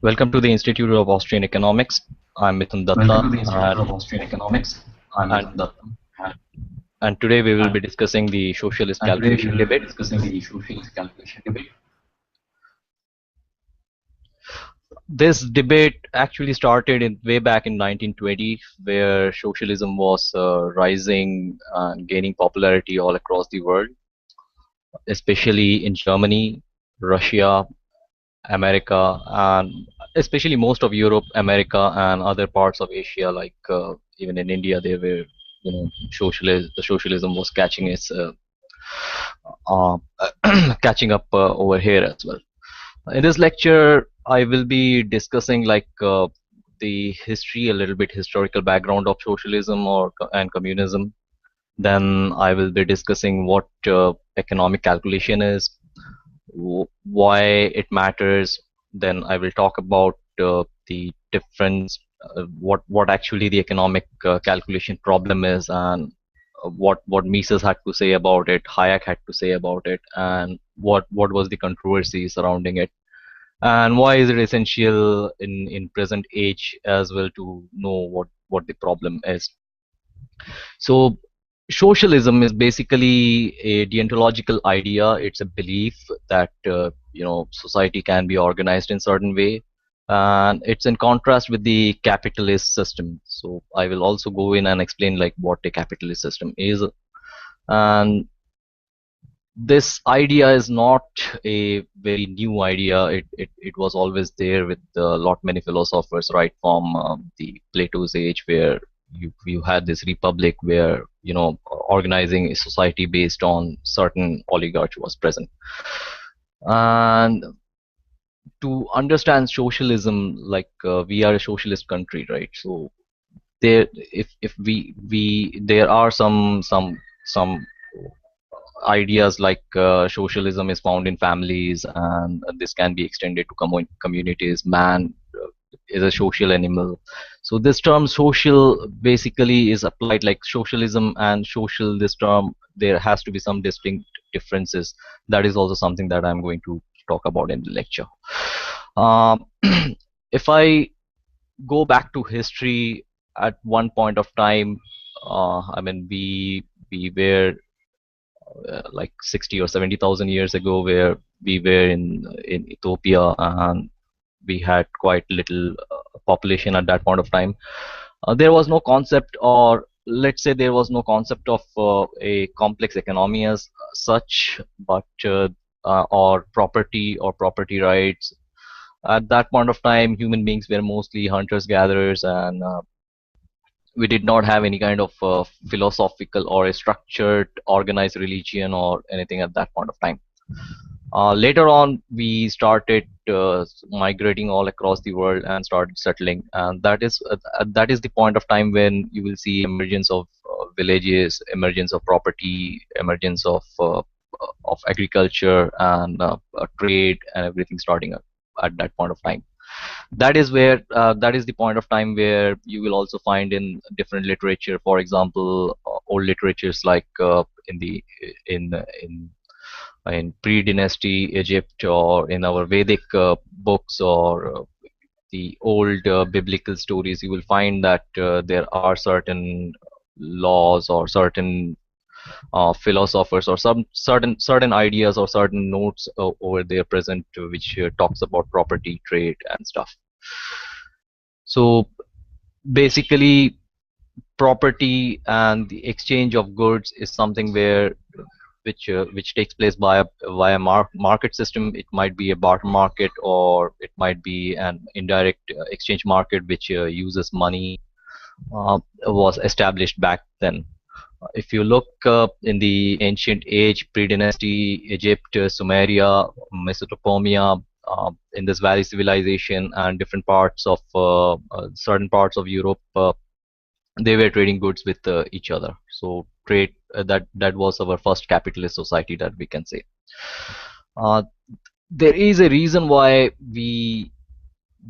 Welcome to the Institute of Austrian Economics. I'm Mithun Datta, Welcome to the Institute of Austrian Economics. I'm and, Mithun Datta, and today we will be discussing the socialist and today we calculation will be debate. discussing the socialist calculation debate. This debate actually started way back in 1920, where socialism was rising and gaining popularity all across the world, especially in Germany, Russia, America, and especially most of Europe, America, and other parts of Asia, like even in India, there were socialism was catching its uh, catching up over here as well. In this lecture, I will be discussing the history, a little bit historical background of socialism and communism. Then I will be discussing what economic calculation is, why it matters. Then I will talk about the difference, what actually the economic calculation problem is, and what Mises had to say about it, Hayek had to say about it, and what was the controversy surrounding it, and why is it essential in present age as well to know what the problem is. So socialism is basically a deontological idea. It's a belief that society can be organized in certain way, and it's in contrast with the capitalist system. So I will also go in and explain like what a capitalist system is. And this idea is not a very new idea. It was always there with a lot many philosophers, right from the Plato's age, where you had this republic where organizing a society based on certain oligarchy was present. And to understand socialism, we are a socialist country, right? So there, if we there are some ideas like socialism is found in families, and this can be extended to communities. Man is a social animal. So this term social basically is applied like socialism and social. This term, there has to be some distinct differences. That is also something that I'm going to talk about in the lecture. Um, if I go back to history, at one point of time, I mean, we were like 60 or 70,000 years ago, where we were in Ethiopia, and we had quite little population at that point of time. There was no concept, or let's say there was no concept of a complex economy as such, but or property rights. At that point of time, human beings were mostly hunters gatherers, and we did not have any kind of philosophical or a structured organized religion or anything at that point of time. Later on, we started migrating all across the world and started settling, and that is the point of time when you will see emergence of villages, emergence of property, emergence of agriculture, and trade, and everything starting at that point of time. That is where that is the point of time where you will also find in different literature, for example, old literatures like in in in pre-dynasty Egypt, or in our Vedic books, or the old biblical stories. You will find that there are certain laws or certain philosophers, or some certain ideas or certain notes over there present, which talks about property, trade, and stuff. So basically, property and the exchange of goods is something where which takes place via market system. It might be a barter market, or it might be an indirect exchange market which uses money. Was established back then. If you look in the ancient age, pre-dynasty Egypt, Sumeria, Mesopotamia, in this valley civilization, and different parts of certain parts of Europe, they were trading goods with each other. So trade, that was our first capitalist society, that we can say. Uh, there is a reason why we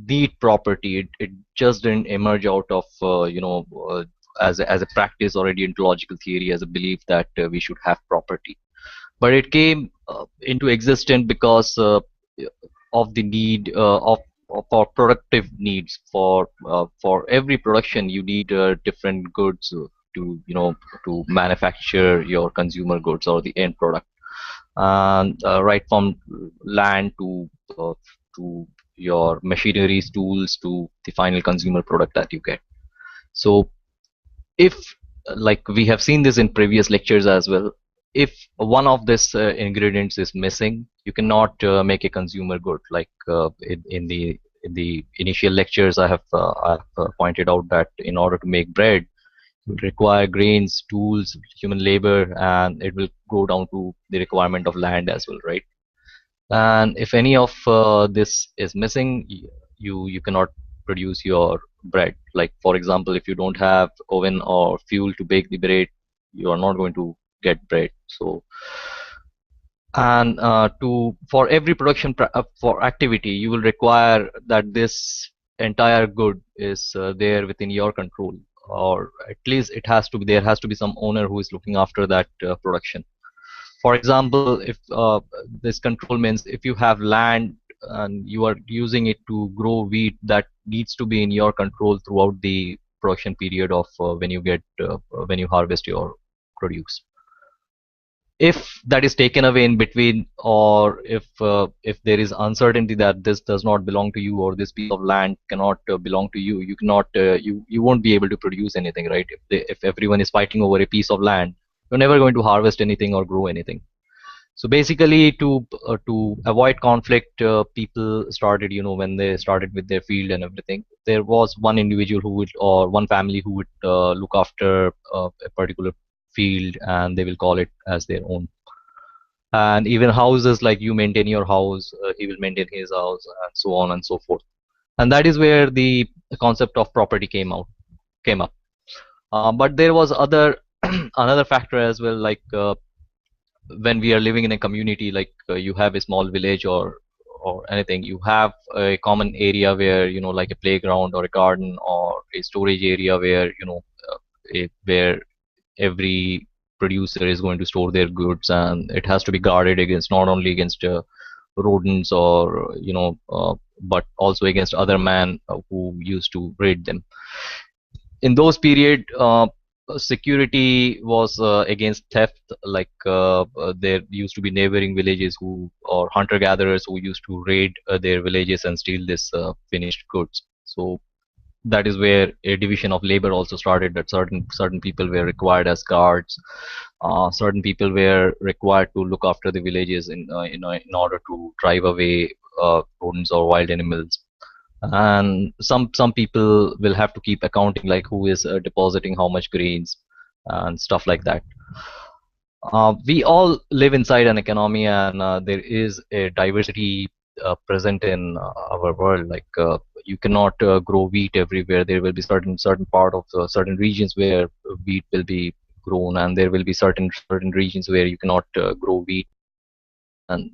need property. It just didn't emerge out of as a practice or a deontological theory, as a belief that we should have property, but it came into existence because of the need for productive needs. For every production, you need different goods to to manufacture your consumer goods or the end product, and right from land uh, to your machineries, tools, to the final consumer product that you get. So if, like we have seen this in previous lectures as well, if one of this ingredients is missing, you cannot make a consumer good. Like in the initial lectures, I have pointed out that in order to make bread, you will require grains, tools, human labor, and it will go down to the requirement of land as well, right? And if any of this is missing, you cannot produce your bread. Like for example, if you don't have oven or fuel to bake the bread, you are not going to get bread. So, and to for every production for activity, you will require that this entire good is there within your control, or at least it has to be, there has to be some owner who is looking after that production. For example, if this control means if you have land and you are using it to grow wheat, that needs to be in your control throughout the production period of when you harvest your produce. If that is taken away in between, or if there is uncertainty that this does not belong to you, or this piece of land cannot belong to you, you cannot you won't be able to produce anything, right? If everyone is fighting over a piece of land, you're never going to harvest anything or grow anything. So basically, to avoid conflict, people started, when they started with their field and everything, there was one individual who would, or one family who would look after a particular field, and they will call it as their own. And even houses, like you maintain your house, he will maintain his house, and so on and so forth. And that is where the concept of property came up. But there was other another factor as well, like when we are living in a community, like you have a small village or anything, you have a common area where, like a playground or a garden or a storage area where, where every producer is going to store their goods, and it has to be guarded against, not only against rodents, or but also against other man who used to raid them. In those period, security was against theft. Like there used to be neighboring villages who, or hunter gatherers who used to raid their villages and steal this finished goods. So that is where a division of labor also started, that certain people were required as guards, certain people were required to look after the villages in order to drive away rodents or wild animals. And some people will have to keep accounting, like who is depositing how much grains and stuff like that. We all live inside an economy, and there is a diversity present in our world. Like you cannot grow wheat everywhere. There will be certain part of certain regions where wheat will be grown, and there will be certain regions where you cannot grow wheat. And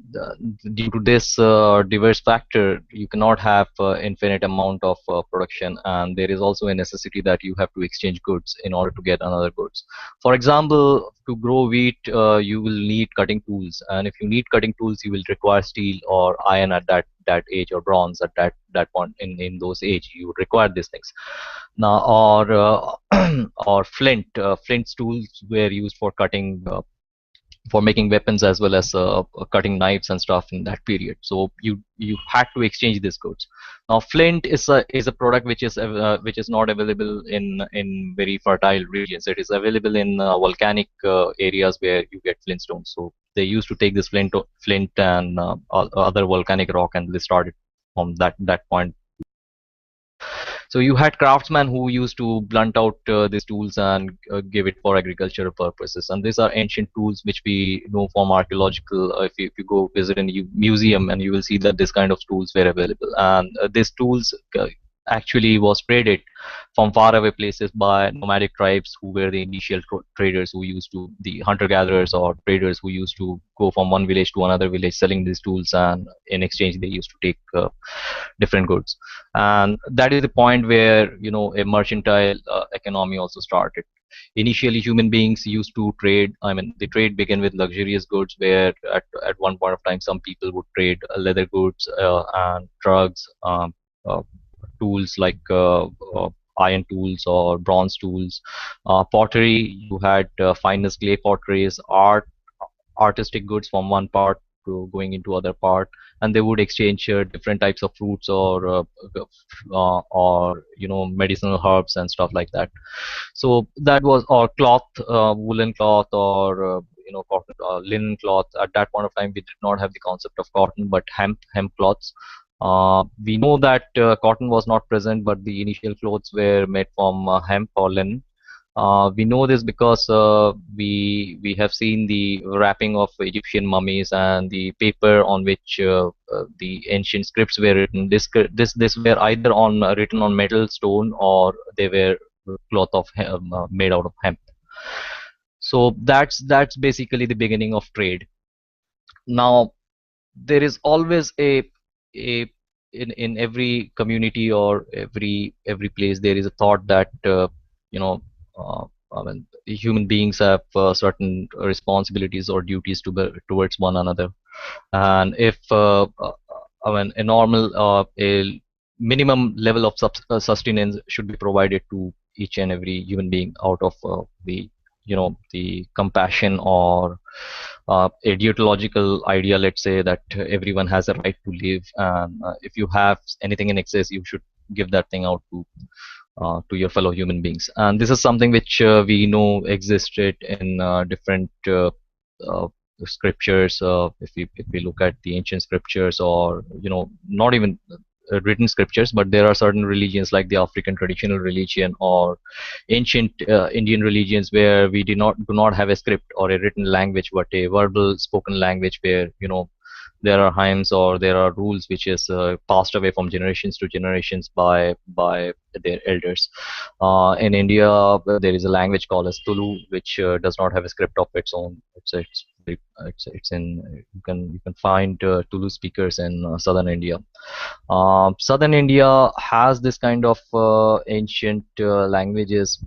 due to this diverse factor, you cannot have infinite amount of production, and there is also a necessity that you have to exchange goods in order to get another goods. For example, to grow wheat, you will need cutting tools, and if you need cutting tools, you will require steel or iron at that age, or bronze at that point in those age. You would require these things now, or flint's tools were used for cutting, for making weapons, as well as cutting knives and stuff in that period. So you had to exchange these goods. Now flint is a product which is not available in very fertile regions. It is available in volcanic areas where you get flintstones. So they used to take this flint and other volcanic rock, and they started from that point. So you had craftsmen who used to blunt out these tools and give it for agricultural purposes. And these are ancient tools which we know from archaeological. If you go visit a museum, and you will see that this kind of tools were available. And these tools actually was traded from faraway places by nomadic tribes, who were the initial traders, who used to, the hunter gatherers or traders, who used to go from one village to another village selling these tools, and in exchange they used to take different goods. And that is the point where a mercantile economy also started. Initially, human beings used to trade. I mean, the trade began with luxurious goods, where at one point of time some people would trade leather goods and drugs, uh, tools like iron tools or bronze tools. Pottery, you had finest clay potteries, artistic goods from one part to going into other part, and they would exchange different types of fruits or medicinal herbs and stuff like that. So that was, or cloth, woolen cloth, or cotton, linen cloth. At that point of time, we did not have the concept of cotton, but hemp cloths. We know that cotton was not present, but the initial clothes were made from hemp or linen. We know this because we have seen the wrapping of Egyptian mummies and the paper on which the ancient scripts were written. This were either on written on metal, stone, or they were cloth of made out of hemp. So that's basically the beginning of trade. Now there is always a in every community or every place there is a thought that you know uh, I mean, human beings have certain responsibilities or duties towards one another, and if I mean a normal a minimum level of sustenance should be provided to each and every human being out of the compassion or a deontological idea, let's say, that everyone has a right to live, and if you have anything in excess, you should give that thing out to your fellow human beings. And this is something which we know existed in different uh, scriptures. If we look at the ancient scriptures, or not even written scriptures, but there are certain religions like the African traditional religion or ancient Indian religions where we do not have a script or a written language, but a verbal spoken language where there are hymns or there are rules which is passed away from generations to generations by their elders. In India, there is a language called as Tulu, which does not have a script of its own. It's in you can find Tulu speakers in southern India. Southern India has this kind of ancient languages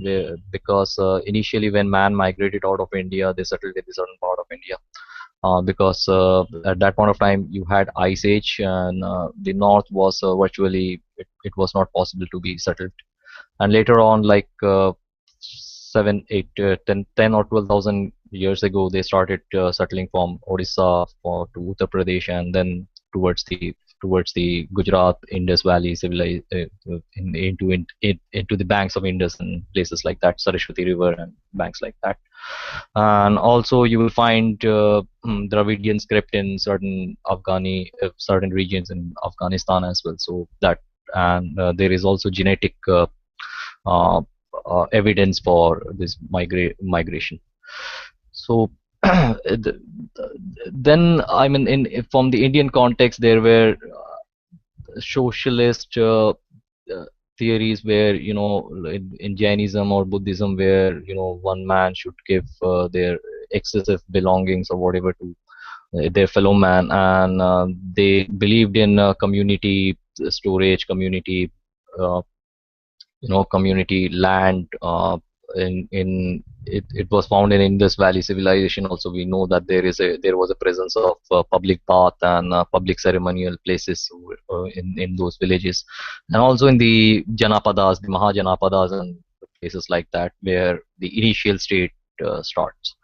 because initially when man migrated out of India, they settled in a certain part of India. Because at that point of time you had ice age, and the north was virtually it was not possible to be settled. And later on, like 10 or 12,000 years ago, they started settling from Odisha to Uttar Pradesh, and then towards the Gujarat Indus Valley civilized into the banks of Indus and places like that, Saraswati River and banks like that. And also you will find Dravidian script in certain regions in Afghanistan as well. So that, and there is also genetic uh, evidence for this migration. So then, I mean, from the Indian context, there were socialist theories where in Jainism or Buddhism, where one man should give their excessive belongings or whatever to their fellow man, and they believed in community storage, community land. It was found in Indus Valley civilization. Also, we know that there was a presence of public bath and public ceremonial places in those villages, and also in the Janapadas, the Mahajanapadas, and places like that where the initial state starts.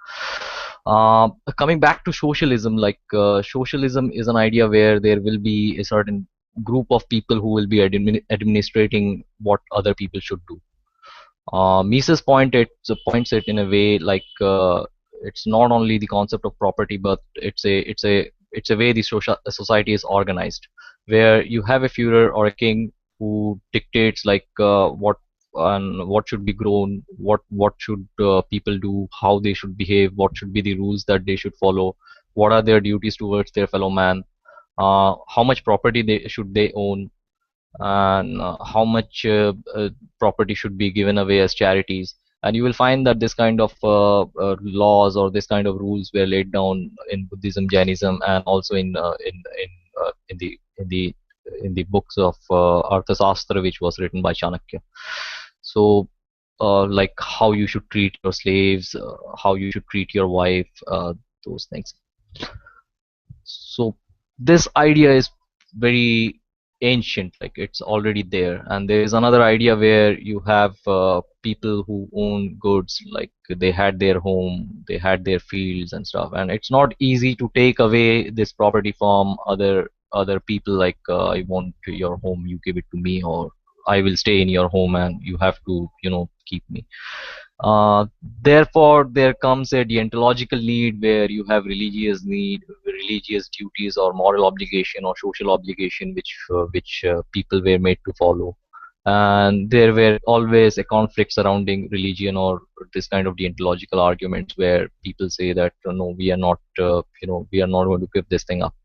Coming back to socialism, like socialism is an idea where there will be a certain group of people who will be administrating what other people should do. Mises points it in a way like it's not only the concept of property, but it's a way the society is organized, where you have a Führer or a king who dictates like what should be grown, what should people do, how they should behave, what should be the rules that they should follow, what are their duties towards their fellow man, how much property they own, and how much property should be given away as charities. And you will find that this kind of laws or this kind of rules were laid down in Buddhism, Jainism, and also in the books of Arthasastra, which was written by Chanakya. So, like how you should treat your slaves, how you should treat your wife, those things. So this idea is very ancient, like it's already there. And there is another idea where you have people who own goods, like they had their home, they had their fields and stuff, and it's not easy to take away this property from other people, like I want your home, you give it to me, or I will stay in your home and you have to, keep me. uh, Therefore, there comes a deontological need where you have religious duties or moral obligation or social obligation, which people were made to follow. And there were always a conflict surrounding religion or this kind of deontological arguments where people say that no, we are not going to give this thing up.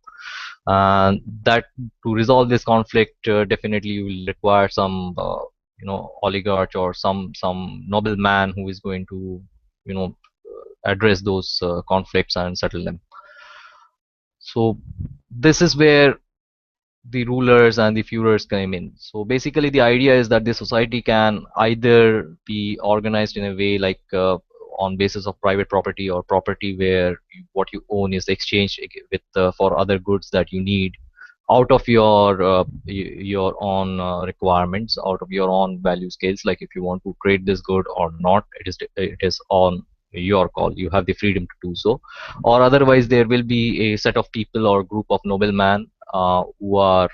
And that to resolve this conflict, definitely you will require some oligarch or some noble man who is going to address those conflicts and settle them. So this is where the rulers and the Führers came in. So basically, the idea is that the society can either be organized in a way like on basis of private property or property where what you own is exchanged with for other goods that you need out of your own requirements, out of your own value scales. Like if you want to trade this good or not, it is on your call. You have the freedom to do so. Or otherwise, there will be a set of people or group of noblemen who are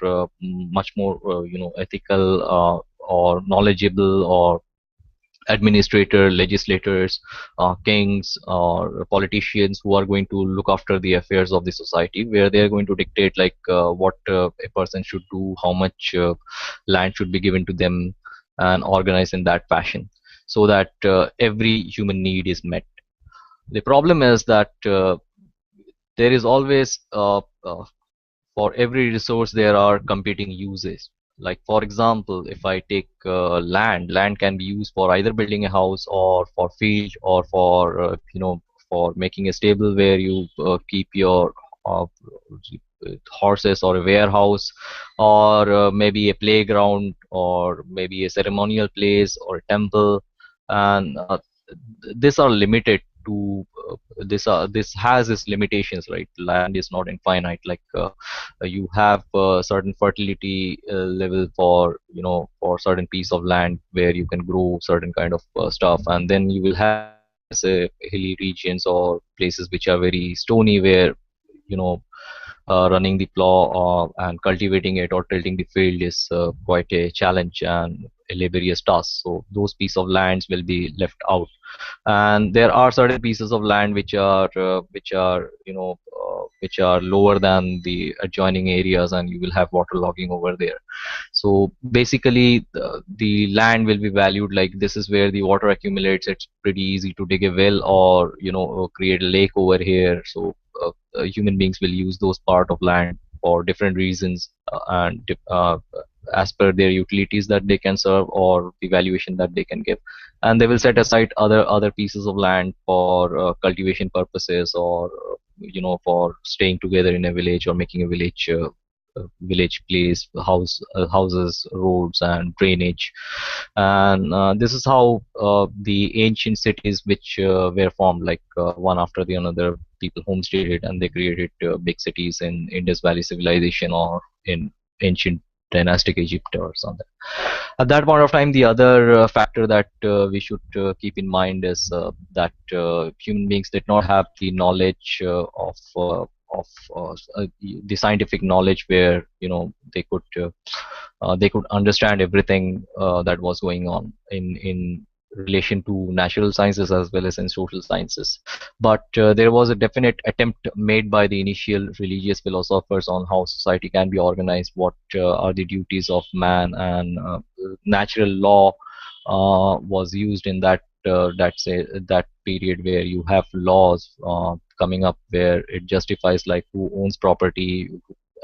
much more ethical or knowledgeable, or administrator, legislators, kings, or politicians who are going to look after the affairs of the society, where they are going to dictate like what a person should do, how much land should be given to them, and organize in that fashion, so that every human need is met. The problem is that there is always for every resource there are competing uses. Like for example, if I take land can be used for either building a house or for field or for for making a stable where you keep your uh, horses, or a warehouse, or maybe a playground, or maybe a ceremonial place or a temple. And these are limited to this has its limitations, right? Land is not infinite. Like you have certain fertility level for for certain piece of land where you can grow certain kind of stuff, and then you will have say hilly regions or places which are very stony, where you know running the plow and cultivating it or tilting the field is quite a challenge and a laborious task. So those piece of lands will be left out. And there are certain pieces of land which are which are lower than the adjoining areas, and you will have water logging over there. So basically the land will be valued like this is where the water accumulates. It's pretty easy to dig a well or create a lake over here. So human beings will use those part of land for different reasons, and as per their utilities that they can serve or the valuation that they can give. And they will set aside other pieces of land for cultivation purposes, or for staying together in a village or making a village place, houses, roads, and drainage. And this is how the ancient cities which were formed, like one after the another. People homesteaded and they created big cities in Indus Valley civilization or in ancient dynastic Egypt or something. At that point of time, the other factor that we should keep in mind is that human beings did not have the knowledge of the scientific knowledge where they could understand everything that was going on in relation to natural sciences as well as in social sciences. But there was a definite attempt made by the initial religious philosophers on how society can be organized, what are the duties of man, and natural law was used in that period, where you have laws coming up where it justifies like who owns property,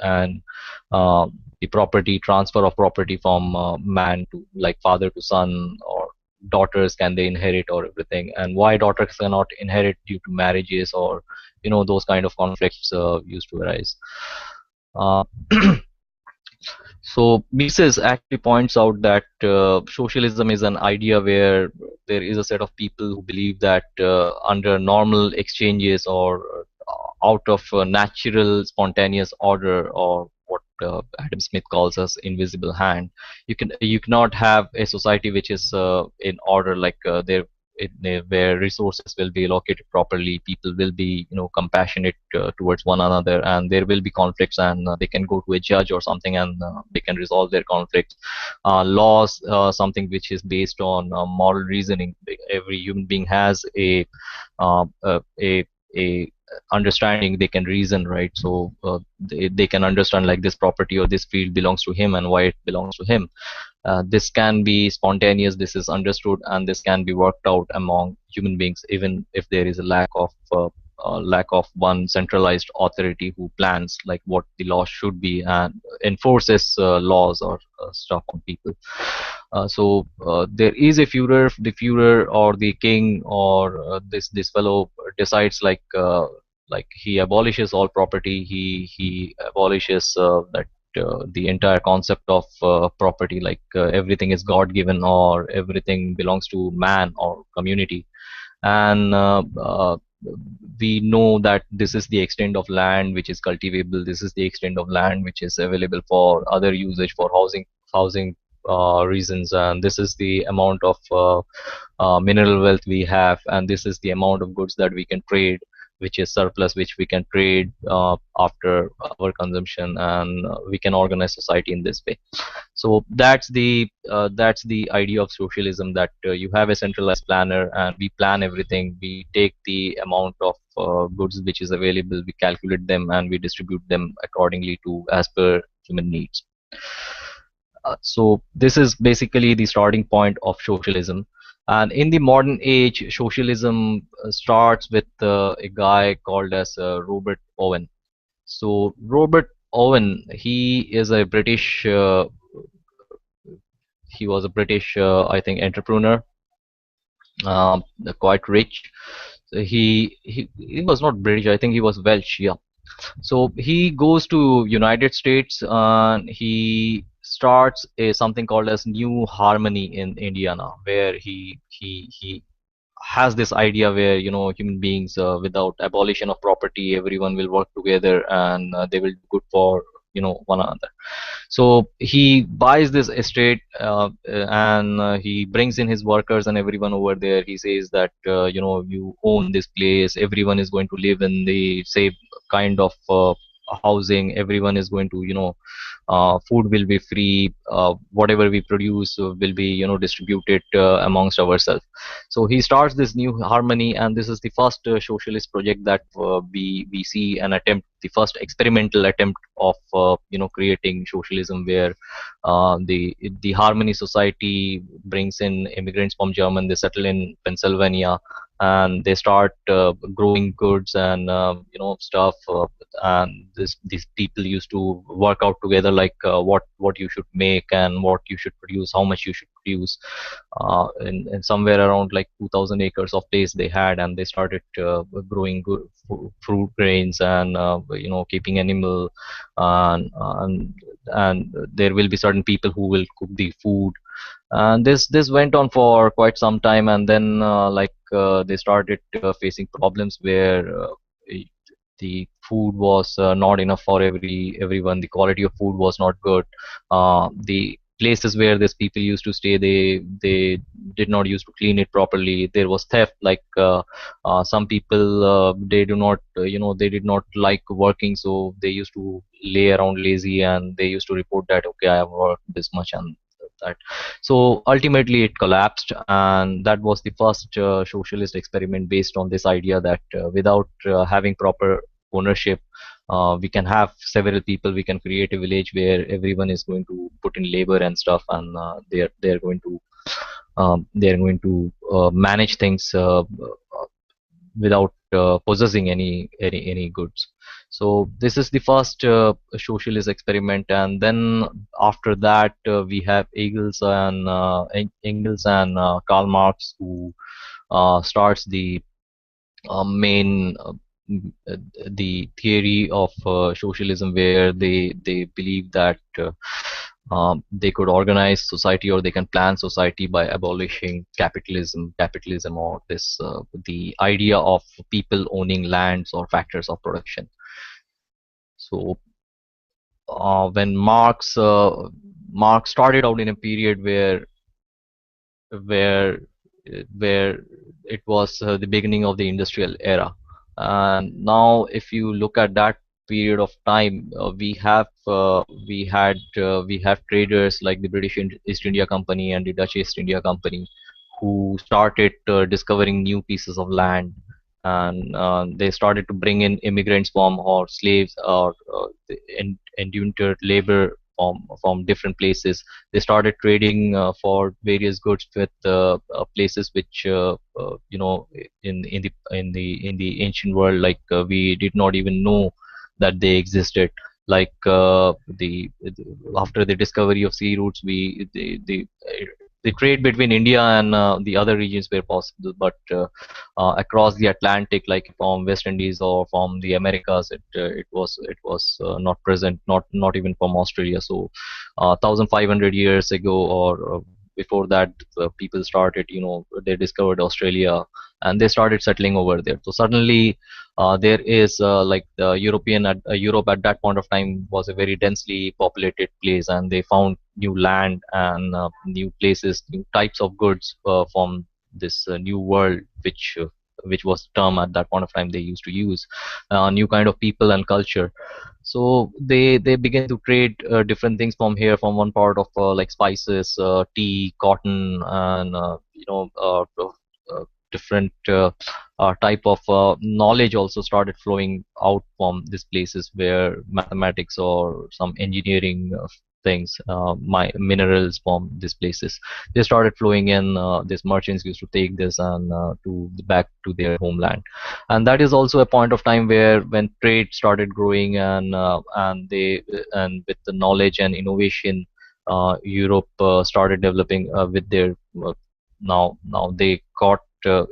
and uh, the property transfer of property from man to, like, father to son, or daughters, can they inherit or everything, and why daughters cannot inherit due to marriages, or those kind of conflicts used to arise. uh, so Mises actually points out that socialism is an idea where there is a set of people who believe that under normal exchanges, or out of natural spontaneous order, or what Adam Smith calls us invisible hand. You cannot have a society which is in order, like where resources will be allocated properly, people will be compassionate towards one another, and there will be conflicts, and they can go to a judge or something, and they can resolve their conflicts. Laws, something which is based on moral reasoning. Every human being has uh, uh, a a understanding, they can reason, right? So they can understand like this property or this field belongs to him and why it belongs to him. This can be spontaneous, this is understood, and this can be worked out among human beings, even if there is a lack of one centralized authority who plans like what the law should be and enforces laws or stuff on people. So there is a Führer, the Führer or the king or this fellow decides like he abolishes all property. He abolishes that the entire concept of property, like everything is God given or everything belongs to man or community. And we know that this is the extent of land which is cultivable, this is the extent of land which is available for other usage, for housing reasons, and this is the amount of mineral wealth we have, and this is the amount of goods that we can trade, which is surplus, which we can trade after our consumption, and we can organize society in this way. So that's the idea of socialism, that you have a centralized planner and we plan everything. We take the amount of goods which is available, we calculate them, and we distribute them accordingly to as per human needs. So this is basically the starting point of socialism. And in the modern age, socialism starts with a guy called as Robert Owen. So Robert Owen, he was a British, I think, entrepreneur, um, quite rich. So he was not British. I think he was Welsh. Yeah. So he goes to United States and he starts a something called as New Harmony in Indiana, where he has this idea where human beings, without abolition of property, everyone will work together and they will do good for one another. So he buys this estate, and he brings in his workers and everyone over there. He says that you own this place, everyone is going to live in the same kind of housing, everyone is going to food will be free, whatever we produce will be distributed amongst ourselves. So he starts this New Harmony, and this is the first socialist project that we see an attempt, the first experimental attempt of creating socialism, where the Harmony Society brings in immigrants from Germany. They settle in Pennsylvania and they start growing goods and stuff, and these people used to work out together, like what you should make and what you should produce, how much you should produce, in somewhere around like 2,000 acres of place they had, and they started growing fruit, grains, and keeping animal, and there will be certain people who will cook the food. And this went on for quite some time, and then they started facing problems where the food was not enough for everyone. The quality of food was not good. The places where these people used to stay, they did not used to clean it properly. There was theft, like some people, they do not they did not like working, so they used to lay around lazy, and they used to report that, okay, I have worked this much and that. So ultimately it collapsed, and that was the first socialist experiment based on this idea that without having proper ownership, we can have several people, we can create a village where everyone is going to put in labor and stuff, and they're going to manage things without possessing any goods. So this is the first socialist experiment, and then after that we have Engels and Karl Marx, who starts main the theory of socialism, where they believe that they could organize society, or they can plan society by abolishing capitalism, or this the idea of people owning lands or factors of production. So when Marx started out in a period where where it was the beginning of the industrial era. And now, if you look at that period of time, we have traders like the British East India Company and the Dutch East India Company who started discovering new pieces of land, and they started to bring in immigrants from or slaves or indentured labor from different places. They started trading for various goods with places which in the ancient world, like we did not even know that they existed. Like after the discovery of sea routes, the trade between India and the other regions were possible, but across the Atlantic, like from West Indies or from the Americas, it was not present, not even from Australia. So, 1,500 years ago, or before that, people started, they discovered Australia and they started settling over there. So suddenly, there is like the Europe at that point of time was a very densely populated place, and they found new land and new places, new types of goods from this new world, which was term at that point of time they used to use, new kind of people and culture. So they begin to trade different things from here, from one part of like spices, tea, cotton, and different type of knowledge also started flowing out from these places, where mathematics or some engineering things, my minerals from these places, they started flowing in. These merchants used to take this and to back to their homeland. And that is also a point of time where when trade started growing, and with the knowledge and innovation, Europe started developing with their now they got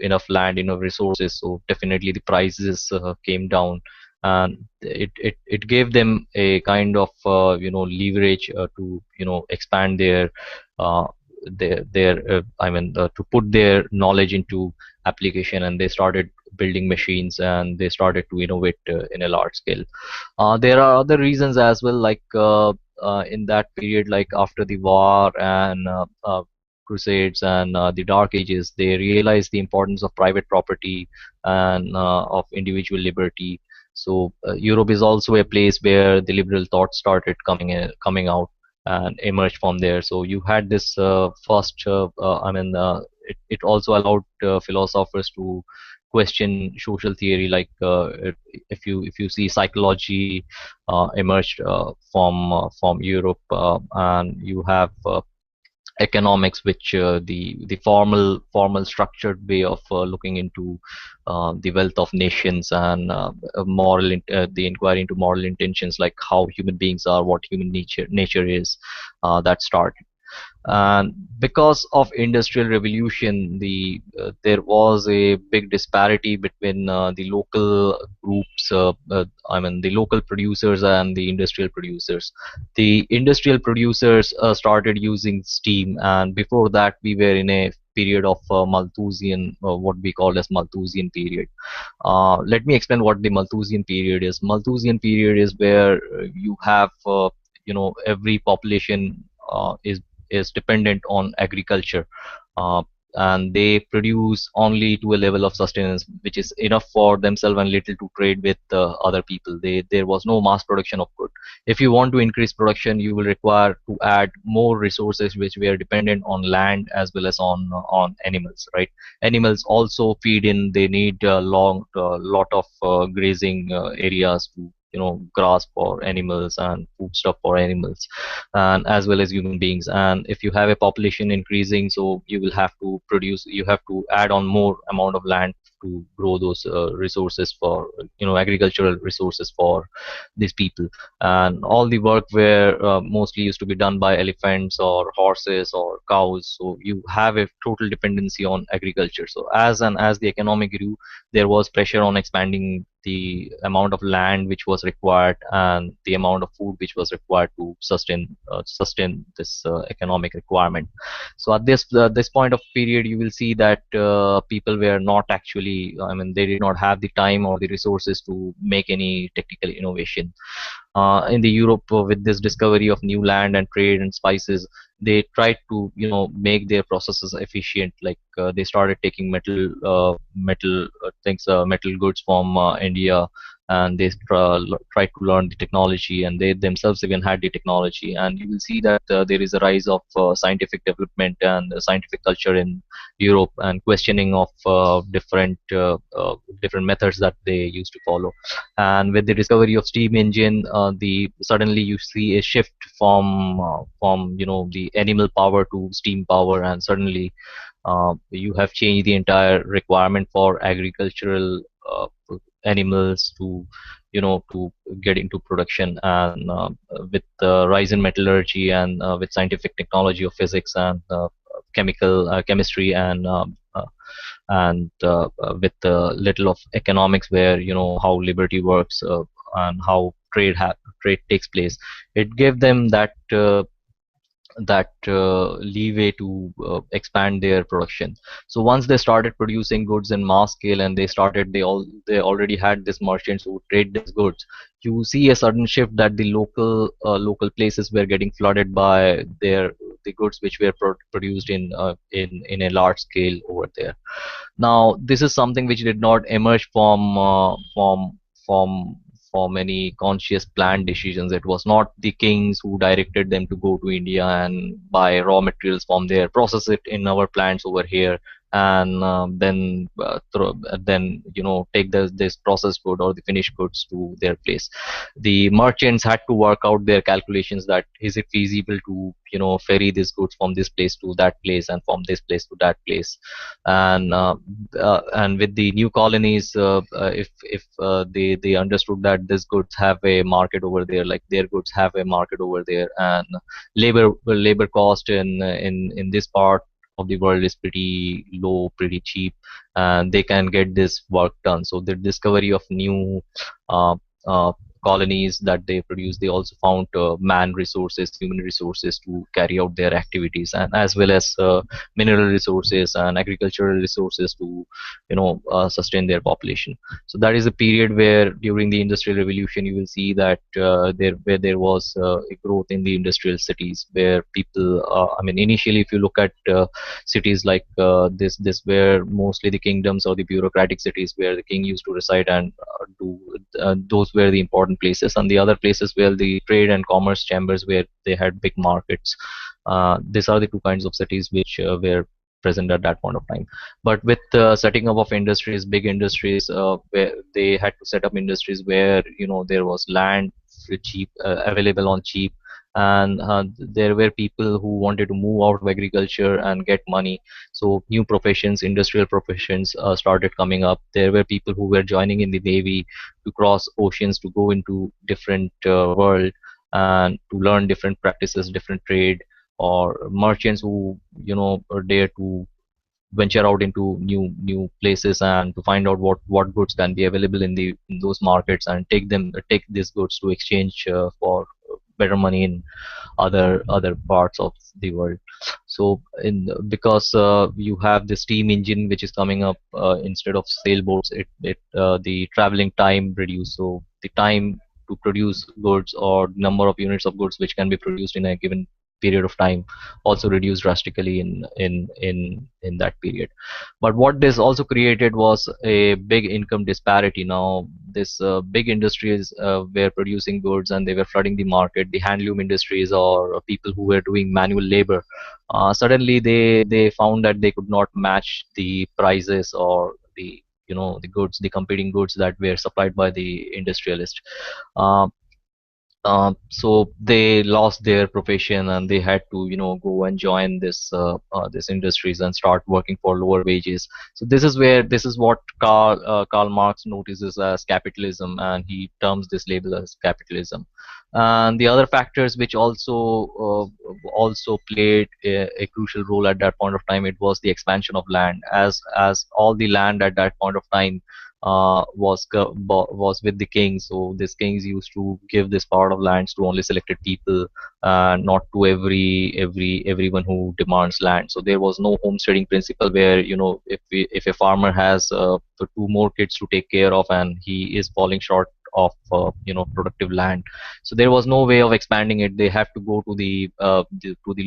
enough land, enough resources, so definitely the prices came down, and it gave them a kind of leverage to expand uh, their I mean to put their knowledge into application, and they started building machines and they started to innovate in a large scale. There are other reasons as well, like in that period, like after the war and crusades and the dark ages, they realized the importance of private property and of individual liberty. So Europe is also a place where the liberal thought started coming out and emerged from there. So you had this first it also allowed philosophers to question social theory, like if you see psychology emerged from Europe, and you have economics, which the formal structured way of looking into the wealth of nations, and the inquiry into moral intentions, like how human beings are, what human nature is, that started. And because of industrial revolution, there was a big disparity between the local groups, the local producers and the industrial producers. The industrial producers started using steam, and before that we were in a period of Malthusian, what we call as Malthusian period. Let me explain what the Malthusian period is. Malthusian period is where you have every population is dependent on agriculture, uh, and they produce only to a level of sustenance which is enough for themselves and little to trade with other people. There was no mass production of good. If you want to increase production, you will require to add more resources which were dependent on land as well as on animals, right? Animals also feed in, they need a lot of grazing areas to grass for animals and food stuff for animals, and as well as human beings. And if you have a population increasing, so you have to add on more amount of land to grow those resources for agricultural resources for these people. And all the work where mostly used to be done by elephants or horses or cows, so you have a total dependency on agriculture. So as the economy grew, there was pressure on expanding the amount of land which was required and the amount of food which was required to sustain this economic requirement. So at this point of period, you will see that people were not actually, I mean, they did not have the time or the resources to make any technical innovation. In the Europe, with this discovery of new land and trade and spices, they tried to make their processes efficient. Like they started taking metal goods from India, and they tried to learn the technology, and they themselves even had the technology. And you will see that there is a rise of scientific development and scientific culture in Europe, and questioning of different methods that they used to follow. And with the discovery of steam engine, the suddenly you see a shift from the animal power to steam power, and suddenly you have changed the entire requirement for agricultural animals to get into production. And with the rise in metallurgy, and with scientific technology of physics and chemistry, and with little of economics, where how liberty works, and how trade takes place, it gave them that leeway to expand their production. So once they started producing goods in mass scale, and they already had these merchants who trade these goods, you see a sudden shift that the local places were getting flooded by the goods which were produced in a large scale over there. Now, this is something which did not emerge from from any conscious planned decisions. It was not the kings who directed them to go to India and buy raw materials from there, process it in our plants over here, and then take this processed good or the finished goods to their place. The merchants had to work out their calculations, that is it feasible to ferry these goods from this place to that place, and from this place to that place. And with the new colonies, if they understood that these goods have a market over there, like their goods have a market over there, and labor cost in this part of the world is pretty low, pretty cheap, and they can get this work done. So the discovery of new uh, uh, colonies that they produce, they also found man resources, human resources to carry out their activities, and as well as mineral resources and agricultural resources to sustain their population. So that is a period where during the industrial revolution you will see that there was a growth in the industrial cities, where people, I mean, initially if you look at cities like this were mostly the kingdoms or the bureaucratic cities where the king used to reside, and do those were the important places, and the other places were the trade and commerce chambers where they had big markets. These are the two kinds of cities which were present at that point of time. But with the setting up of industries, big industries, where they had to set up industries where there was land cheap, available on cheap, and there were people who wanted to move out of agriculture and get money. So new professions, industrial professions, started coming up. There were people who were joining in the navy to cross oceans to go into different world and to learn different practices, different trade, or merchants who are there to venture out into new places and to find out what goods can be available in those markets, and take these goods to exchange for better money in other parts of the world. So because you have the steam engine which is coming up, instead of sailboats, the traveling time reduced. So the time to produce goods, or number of units of goods which can be produced in a given period of time, also reduced drastically in that period. But what this also created was a big income disparity. Now, this big industries were producing goods and they were flooding the market. The handloom industries, or people who were doing manual labor, suddenly they found that they could not match the prices, or the goods, the competing goods that were supplied by the industrialist. Uh, so they lost their profession, and they had to go and join this industries and start working for lower wages. So this is what Karl Marx notices as capitalism, and he terms this label as capitalism. And the other factors which also played a crucial role at that point of time, it was the expansion of land. As all the land at that point of time was with the king. So these kings used to give this part of lands to only selected people, not to everyone who demands land. So there was no homesteading principle, where if a farmer has two more kids to take care of and he is falling short of productive land. So there was no way of expanding it. They have to go to the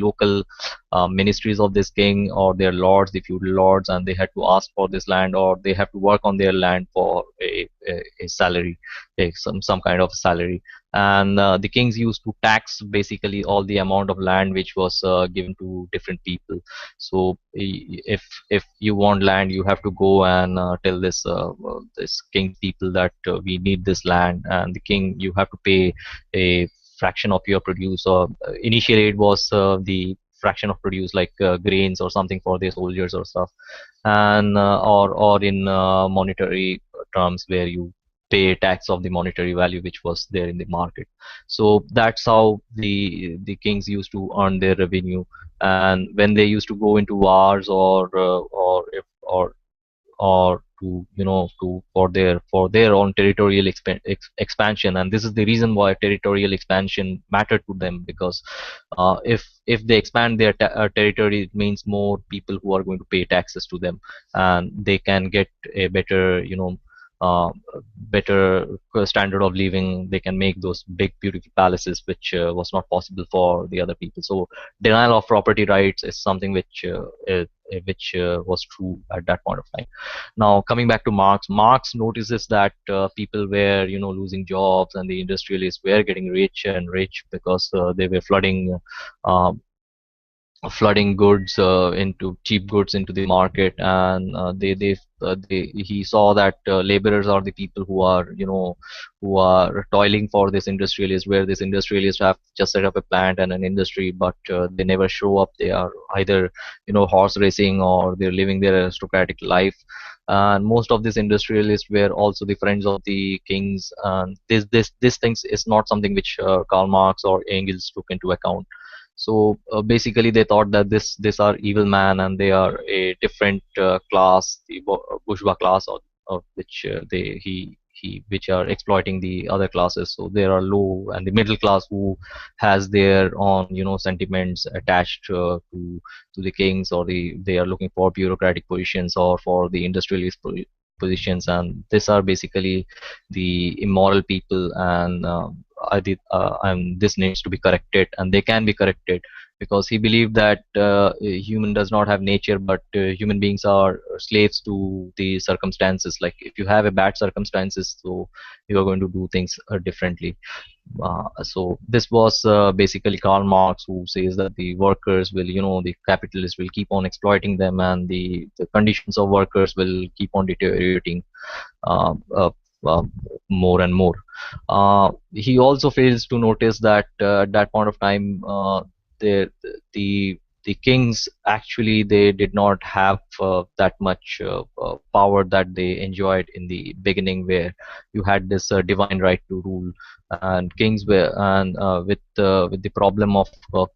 local ministries of this king or their lords, the feudal lords, and they had to ask for this land, or they have to work on their land for a salary, some kind of salary. And the kings used to tax basically all the amount of land which was given to different people. So if you want land, you have to go and tell this king people that we need this land, and the king, you have to pay a fraction of your produce. Or initially it was the fraction of produce, like grains or something for their soldiers or stuff, and or in monetary terms, where you pay tax of the monetary value which was there in the market. So that's how the kings used to earn their revenue. And when they used to go into wars, or to for their own territorial expansion. And this is the reason why territorial expansion mattered to them, because if they expand their territory, it means more people who are going to pay taxes to them, and they can get a uh, better standard of living. They can make those big beautiful palaces, which was not possible for the other people. So denial of property rights is something which was true at that point of time. Now, coming back to Marx, Marx notices that people were, losing jobs, and the industrialists were getting rich and rich because they were flooding goods into cheap goods into the market. And he saw that laborers are the people who are toiling for this industrialist, where this industrialists have just set up a plant and an industry, but they never show up. They are either horse racing, or they're living their aristocratic life. And most of these industrialists were also the friends of the kings. And this things is not something which Karl Marx or Engels took into account. So basically, they thought that this are evil man, and they are a different class, the bourgeois class, or which which are exploiting the other classes. So there are low and the middle class who has their own sentiments attached to the kings, or they are looking for bureaucratic positions or for the industrialist positions. And these are basically the immoral people. And and this needs to be corrected, and they can be corrected, because he believed that a human does not have nature, but human beings are slaves to the circumstances. Like, if you have a bad circumstances, so you are going to do things differently. So this was basically Karl Marx, who says that the workers will, the capitalists will keep on exploiting them, and the conditions of workers will keep on deteriorating uh, uh, uh, more and more. He also fails to notice that at that point of time, the the the kings, actually, they did not have that much power that they enjoyed in the beginning, where you had this divine right to rule. And kings were, and with the problem of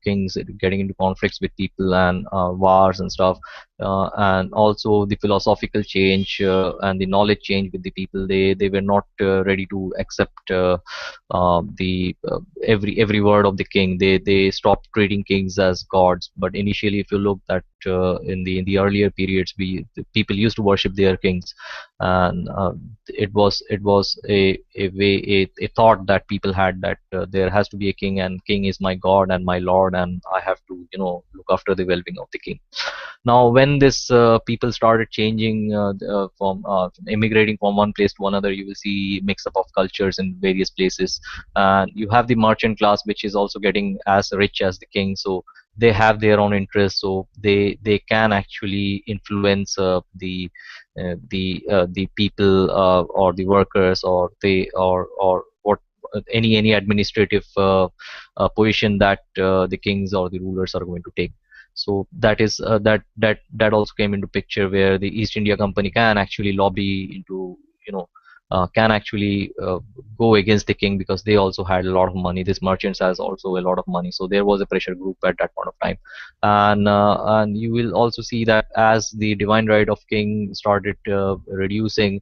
kings getting into conflicts with people, and wars and stuff, and also the philosophical change and the knowledge change with the people, they were not ready to accept the every word of the king. They stopped treating kings as gods. But initially, if you look at in the earlier periods, the people used to worship their kings. And it was a thought that people had, that there has to be a king, and king is my god and my lord, and I have to look after the well-being of the king. Now, when this people started changing, from immigrating from one place to another, you will see mix up of cultures in various places. And you have the merchant class, which is also getting as rich as the king. So they have their own interests, so they can actually influence the people, or the workers, or what, any administrative position that the kings or the rulers are going to take. So that is that also came into picture, where the East India Company can actually lobby into, can actually go against the king, because they also had a lot of money. This merchants has also a lot of money, so there was a pressure group at that point of time. And you will also see that as the divine right of king started reducing,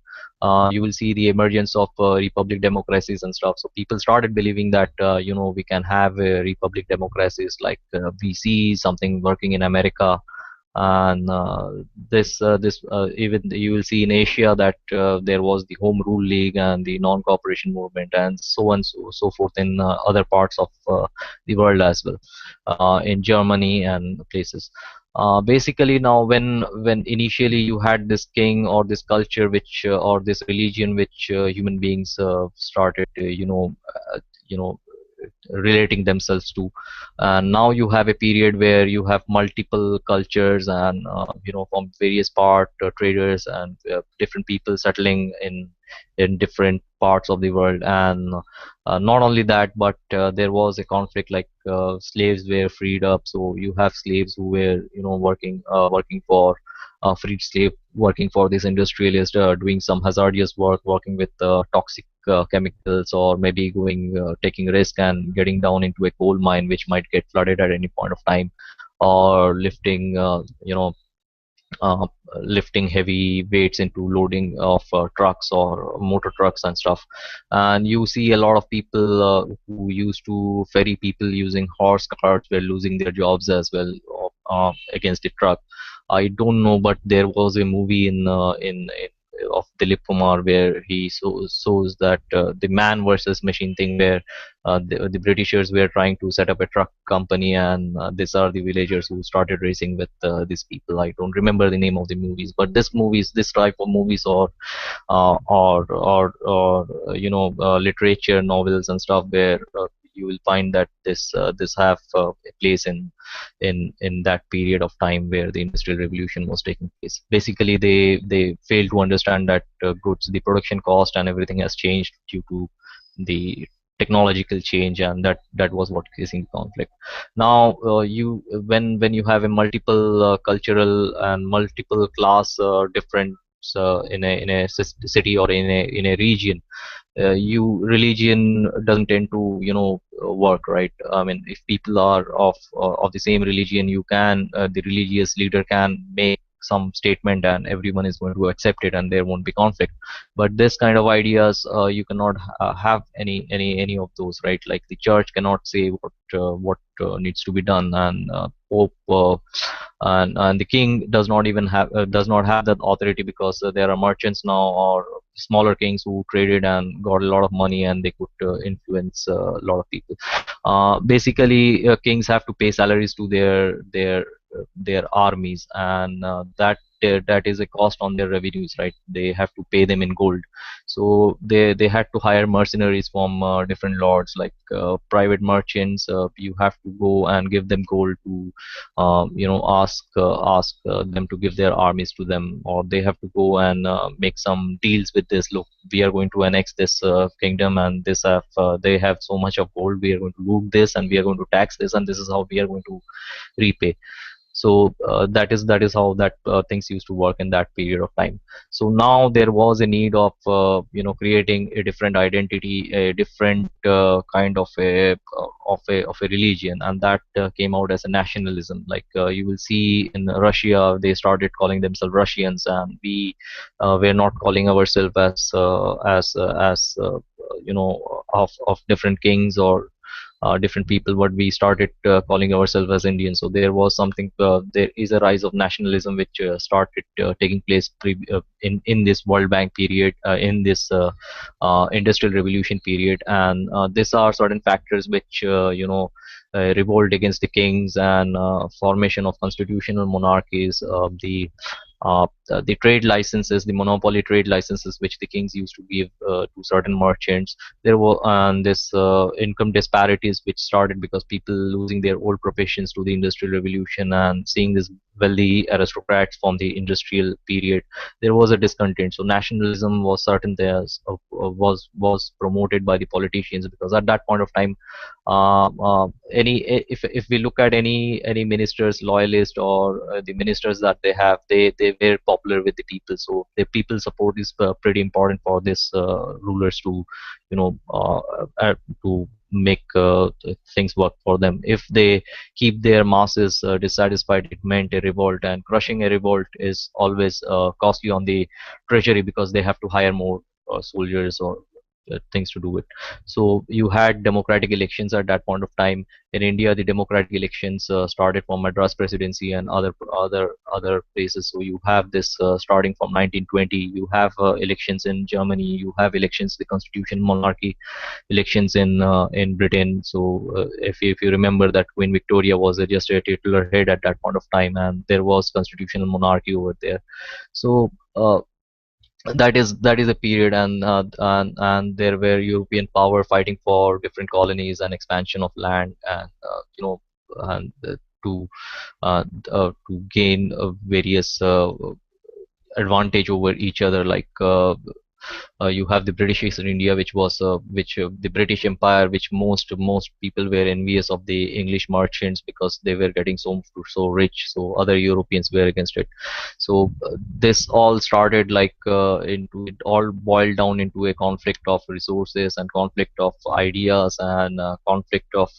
you will see the emergence of republic democracies and stuff. So people started believing that we can have republic democracies, like we see something working in America. and even you will see in Asia that there was the Home Rule League and the non-cooperation movement, and so on, so forth in other parts of the world as well, in Germany and places. Basically, now when initially you had this king or this culture which or this religion which human beings started you know relating themselves to, and now you have a period where you have multiple cultures and from various traders and different people settling in different parts of the world. And not only that, but there was a conflict, like slaves were freed up, so you have slaves who were working for freed slave, working for this industrialist, doing some hazardous work, working with toxic chemicals, or maybe going taking risk and getting down into a coal mine which might get flooded at any point of time, or uh, lifting heavy weights into loading of trucks or motor trucks and stuff. And you see a lot of people who used to ferry people using horse carts were losing their jobs as well against a truck. I don't know, but there was a movie in of Dilip Kumar where he shows that the man versus machine thing, where the Britishers were trying to set up a truck company, and these are the villagers who started racing with these people. I don't remember the name of the movies, but this type of movies, or literature, novels and stuff, where you will find that this have a place in that period of time where the industrial revolution was taking place. Basically, they failed to understand that goods, the production cost and everything has changed due to the technological change, and that was what causing conflict. Now you when you have a multiple cultural and multiple class difference in a city or in a region, you religion doesn't tend to work, right? I mean, if people are of the same religion, you can the religious leader can make some statement and everyone is going to accept it and there won't be conflict. But this kind of ideas, you cannot have any of those, right? Like the church cannot say what needs to be done, and pope and the king does not have that authority, because there are merchants now, or smaller kings who traded and got a lot of money, and they could influence a lot of people. Basically, kings have to pay salaries to their armies, and that is a cost on their revenues, right? They have to pay them in gold. So they had to hire mercenaries from different lords, like private merchants. You have to go and give them gold to ask them to give their armies to them, or they have to go and make some deals with this. Look, we are going to annex this kingdom, and they have so much of gold. We are going to loot this, and we are going to tax this, and this is how we are going to repay. So that is how that things used to work in that period of time. So now there was a need of creating a different identity, a different kind of a religion, and that came out as a nationalism. Like you will see in Russia, they started calling themselves Russians, and we were not calling ourselves as of different kings or different people, but we started calling ourselves as Indians. So there was something. There is a rise of nationalism which started taking place in this World Bank period, in this Industrial Revolution period, and these are certain factors which revolt against the kings and formation of constitutional monarchies. The trade licenses, the monopoly trade licenses, which the kings used to give to certain merchants. There were and this income disparities which started because people losing their old professions to the industrial revolution and seeing this wealthy aristocrats from the industrial period. There was a discontent, so nationalism was certain. There was promoted by the politicians, because at that point of time, any if we look at any ministers loyalist, or the ministers that they have, they were popular with the people. So the people support is pretty important for this rulers to you know uh, to make things work for them. If they keep their masses dissatisfied, it meant a revolt, and crushing a revolt is always costly on the treasury, because they have to hire more soldiers or things to do it. So you had democratic elections at that point of time. In India, the democratic elections started from Madras Presidency and other places. So you have this starting from 1920. You have elections in Germany. You have elections, the constitution monarchy elections in Britain. So if you remember that Queen Victoria was just a titular head at that point of time, and there was constitutional monarchy over there. So that is a period, and there were European power fighting for different colonies and expansion of land, and and to to gain various advantage over each other, like you have the British East India, which was which the British Empire, which most people were envious of the English merchants because they were getting so rich. So other Europeans were against it. So this all started like into it all boiled down into a conflict of resources and conflict of ideas and conflict of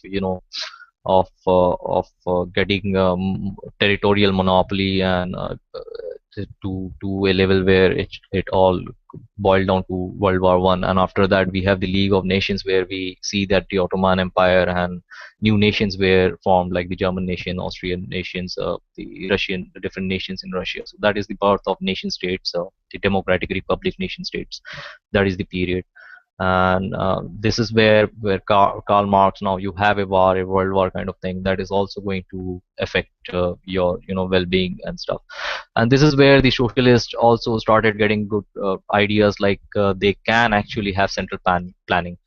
getting territorial monopoly and to a level where it all boiled down to World War I. And after that, we have the League of Nations, where we see that the Ottoman Empire and new nations were formed, like the German nation, Austrian nations, the different nations in Russia. So that is the birth of nation states, the democratic republic nation states. That is the period. And this is where Karl Marx, now you have a war, a world war kind of thing, that is also going to affect your well-being and stuff. And this is where the socialists also started getting good ideas, like they can actually have central planning.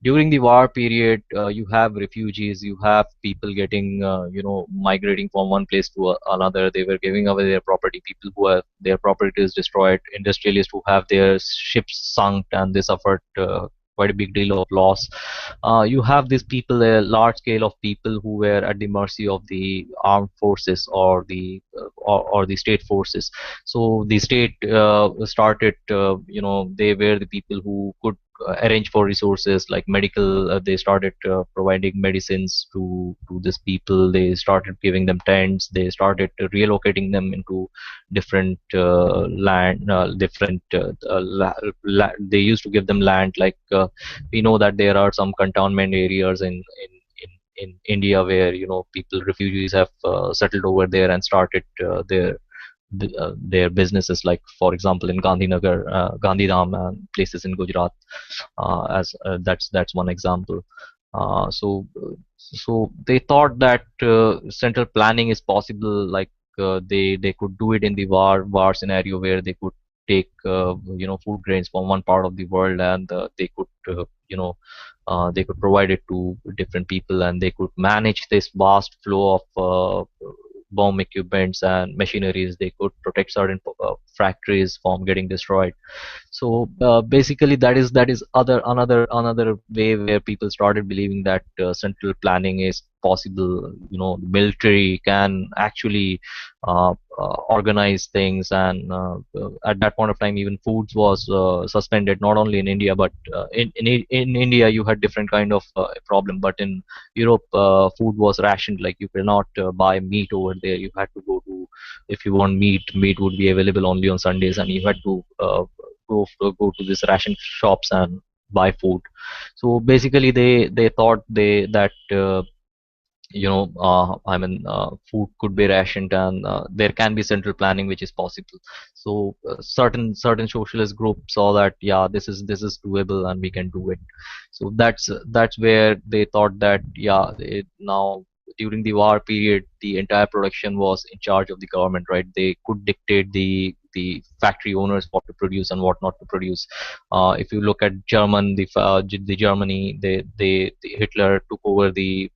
During the war period, you have refugees, you have people getting migrating from one place to another. They were giving away their property, people who have their property is destroyed, industrialists who have their ships sunk and they suffered quite a big deal of loss. You have these people, a large scale of people who were at the mercy of the armed forces or or the state forces. So the state started, they were the people who could arrange for resources like medical. They started providing medicines to these people. They started giving them tents. They started relocating them into different land, different. They used to give them land, like we know that there are some cantonment areas in India where people, refugees, have settled over there and started their businesses, like for example in Gandhinagar, Gandhidham, and places in Gujarat. As That's one example. So they thought that central planning is possible, like they could do it in the war scenario, where they could take food grains from one part of the world, and they could provide it to different people, and they could manage this vast flow of bomb equipments and machineries. They could protect certain factories from getting destroyed. So basically, that is another way where people started believing that central planning is possible. The military can actually organize things, and at that point of time, even foods was suspended, not only in India, but in India you had different kind of problem, but in Europe, food was rationed. Like you cannot buy meat over there. You had to go to, if you want meat would be available only on Sundays, and you had to go to these ration shops and buy food. So basically, they thought that food could be rationed, and there can be central planning which is possible. So certain socialist groups saw that, yeah, this is doable and we can do it. So that's where they thought that, yeah, now during the war period, the entire production was in charge of the government, right? They could dictate the factory owners what to produce and what not to produce. If you look at the Germany, the Hitler took over the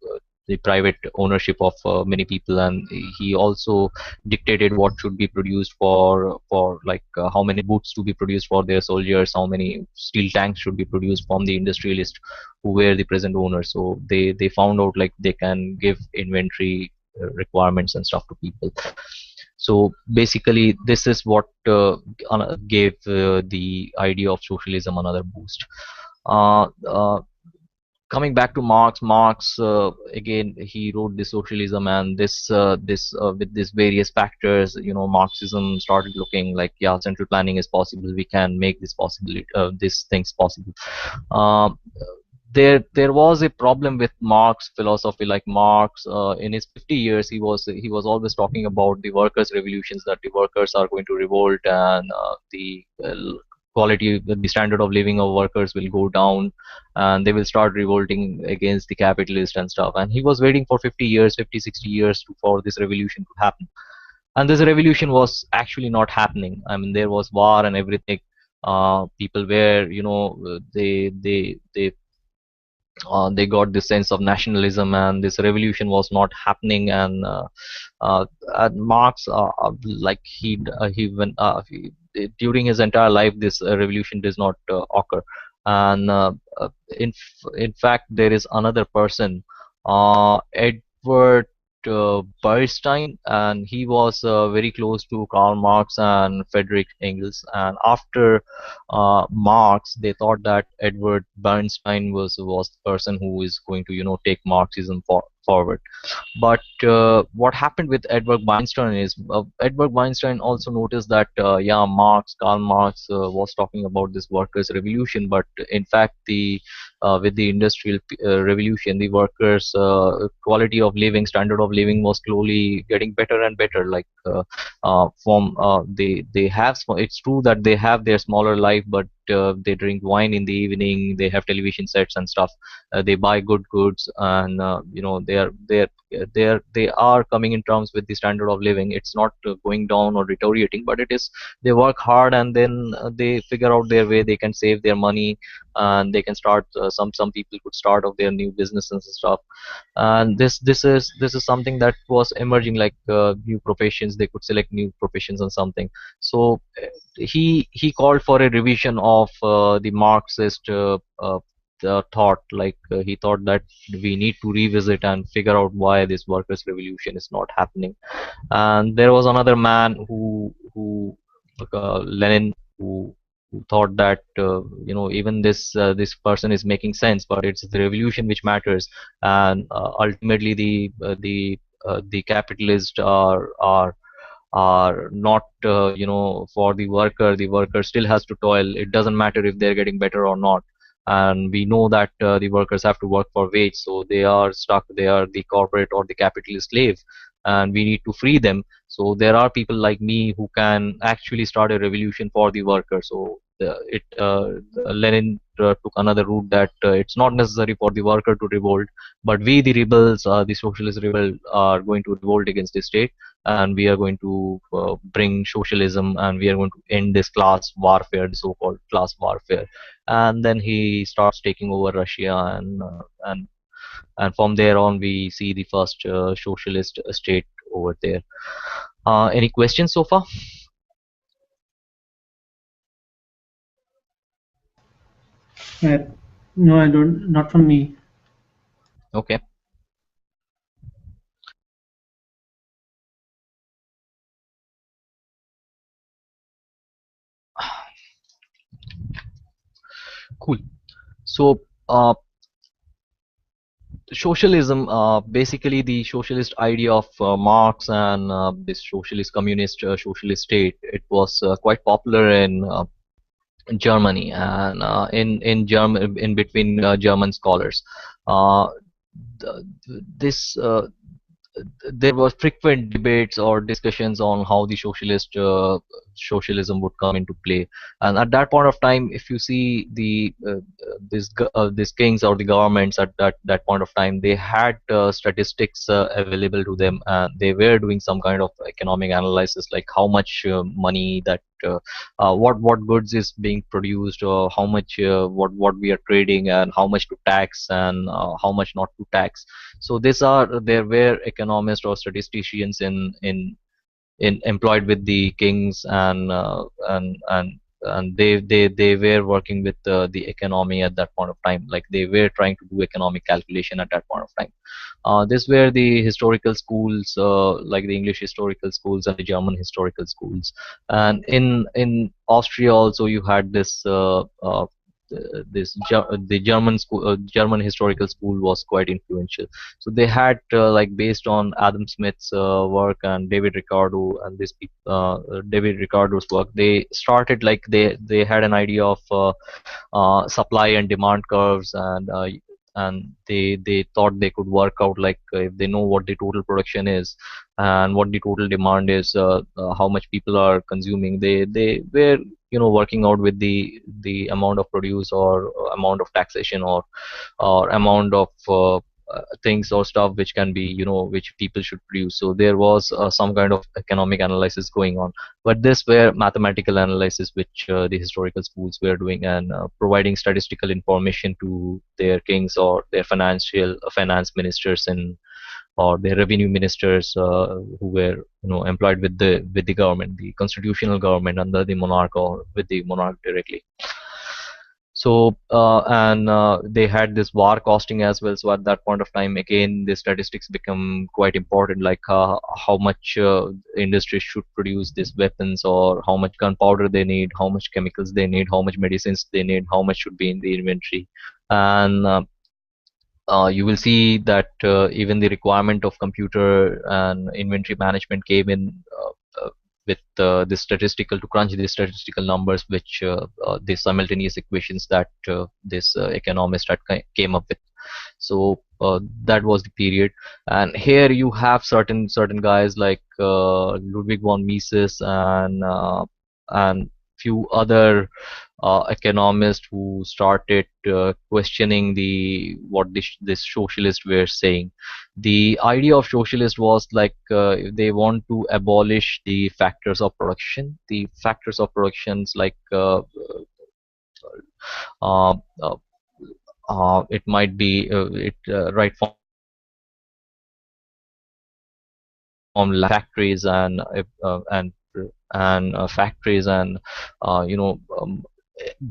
private ownership of many people, and he also dictated what should be produced for like how many boots to be produced for their soldiers, how many steel tanks should be produced from the industrialists who were the present owners. So they found out like they can give inventory requirements and stuff to people. So basically, this is what gave the idea of socialism another boost. Uh, uh, coming back to Marx, again he wrote the Socialism, and this with these various factors, Marxism started looking like, yeah, central planning is possible. We can make this possible, these things possible. Um, there was a problem with Marx philosophy. Like Marx, in his 50 years, he was always talking about the workers' revolutions, that the workers are going to revolt, and the quality, the standard of living of workers will go down, and they will start revolting against the capitalist and stuff. And he was waiting for 50 years, 50, 60 years for this revolution to happen. And this revolution was actually not happening. I mean, there was war and everything. People were, they got this sense of nationalism, and this revolution was not happening. Uh, and Marx, like he when during his entire life, this revolution does not occur. And in fact, there is another person, Edward Bernstein, and he was very close to Karl Marx and Friedrich Engels. And after Marx, they thought that Edward Bernstein was the person who is going to take Marxism forward. But what happened with Edward Weinstein is, Edward Weinstein also noticed that, yeah, Karl Marx was talking about this workers' revolution, but in fact, with the industrial revolution, the workers' quality of living, standard of living was slowly getting better and better. Like from they have, it's true that they have their smaller life, but they drink wine in the evening, they have television sets and stuff, they buy good goods, and they are coming in terms with the standard of living. It's not going down or deteriorating, but it is, they work hard, and then they figure out their way, they can save their money, and they can start, some people could start off their new businesses and stuff. And this is something that was emerging, like new professions, they could select new professions and something. So he called for a revision of the Marxist the thought. Like he thought that we need to revisit and figure out why this workers' revolution is not happening. And there was another man who Lenin, who thought that, even this person is making sense, but it's the revolution which matters. And ultimately, the capitalists are not, for the worker. The worker still has to toil. It doesn't matter if they're getting better or not. And we know that the workers have to work for wage, so they are stuck. They are the corporate or the capitalist slave, and we need to free them. So there are people like me who can actually start a revolution for the worker. So Lenin took another route, that it's not necessary for the worker to revolt, but we, the rebels, the socialist rebel, are going to revolt against the state, and we are going to bring socialism, and we are going to end this class warfare, the so-called class warfare. And then he starts taking over Russia, and from there on, we see the first socialist state over there. Any questions so far? No, I don't. Not from me. Okay. Cool. So, socialism, basically the socialist idea of Marx, and this socialist communist socialist state, it was quite popular in Germany, and in between German scholars. Uh, this there were frequent debates or discussions on how the socialism would come into play. And at that point of time, if you see these kings or the governments at that point of time, they had statistics available to them, and they were doing some kind of economic analysis, like how much money that what goods is being produced, or how much what we are trading, and how much to tax, and how much not to tax. So there were economists or statisticians in employed with the kings, and they were working with the economy at that point of time. Like they were trying to do economic calculation at that point of time. This were the historical schools, like the English historical schools and the German historical schools. And in Austria also, you had this the German school, German historical school was quite influential. So they had like based on Adam Smith's work and David Ricardo and David Ricardo's work, they started like they had an idea of supply and demand curves, and they thought they could work out like if they know what the total production is and what the total demand is, how much people are consuming. They were working out with the amount of produce or amount of taxation or amount of things or stuff which can be which people should produce. So there was some kind of economic analysis going on, but this were mathematical analysis which the historical schools were doing, and providing statistical information to their kings or their finance ministers and or their revenue ministers who were employed with the government, the constitutional government under the monarch or with the monarch directly. So and they had this war costing as well. So at that point of time, again, the statistics become quite important, like how much industry should produce these weapons, or how much gunpowder they need, how much chemicals they need, how much medicines they need, how much should be in the inventory. And you will see that even the requirement of computer and inventory management came in with the statistical to crunch the statistical numbers, which the simultaneous equations that this economist had came up with. So that was the period, and here you have certain guys like Ludwig von Mises and few other economists who started questioning what this socialists were saying. The idea of socialist was like they want to abolish the factors of production. The factors of productions like uh, uh, it might be right from factories and factories and you know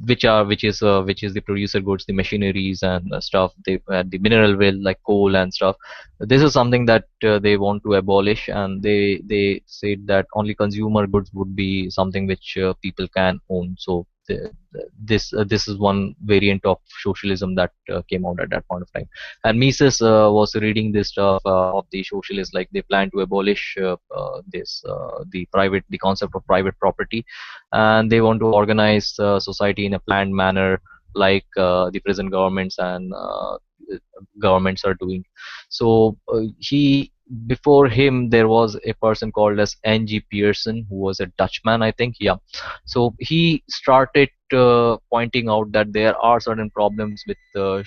which is the producer goods, the machineries and stuff, the mineral well like coal and stuff. This is something that they want to abolish, and they said that only consumer goods would be something which people can own. So this is one variant of socialism that came out at that point of time. And Mises was reading this stuff of the socialists, like they plan to abolish the concept of private property, and they want to organize society in a planned manner, like the present governments and governments are doing. So he before him there was a person called as N.G. Pearson, who was a Dutchman, I think. Yeah. So he started pointing out that there are certain problems with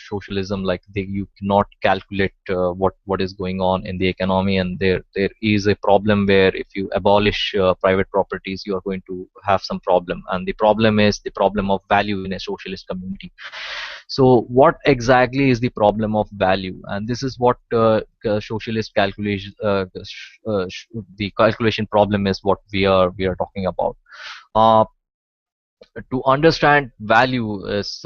socialism, like you cannot calculate what is going on in the economy, and there is a problem where if you abolish private properties, you are going to have some problem, and the problem is the problem of value in a socialist community. So what exactly is the problem of value? And this is what socialist calculation, the calculation problem is what we are talking about. Uh, to understand value is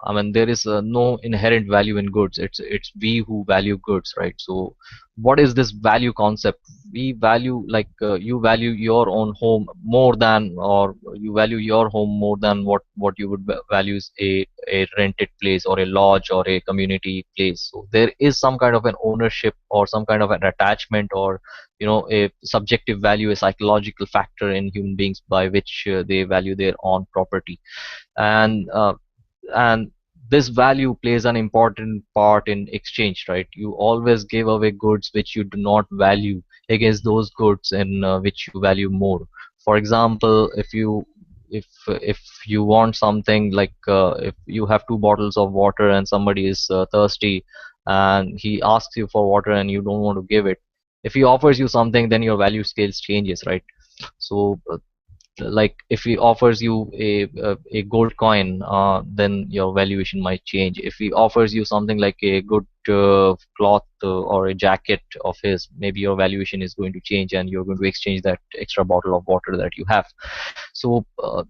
I mean, there is no inherent value in goods. It's we who value goods, right? So, what is this value concept? We value like you value your own home more than, or you value your home more than what you would value a rented place or a lodge or a community place. So there is some kind of an ownership or some kind of an attachment, or a subjective value, a psychological factor in human beings by which they value their own property. And uh, and this value plays an important part in exchange, right? You always give away goods which you do not value against those goods in which you value more. For example, if you want something like if you have two bottles of water and somebody is thirsty and he asks you for water and you don't want to give it, if he offers you something, then your value scales changes, right? So like if he offers you a gold coin, then your valuation might change. If he offers you something like a good cloth or a jacket of his, maybe your valuation is going to change and you're going to exchange that extra bottle of water that you have. So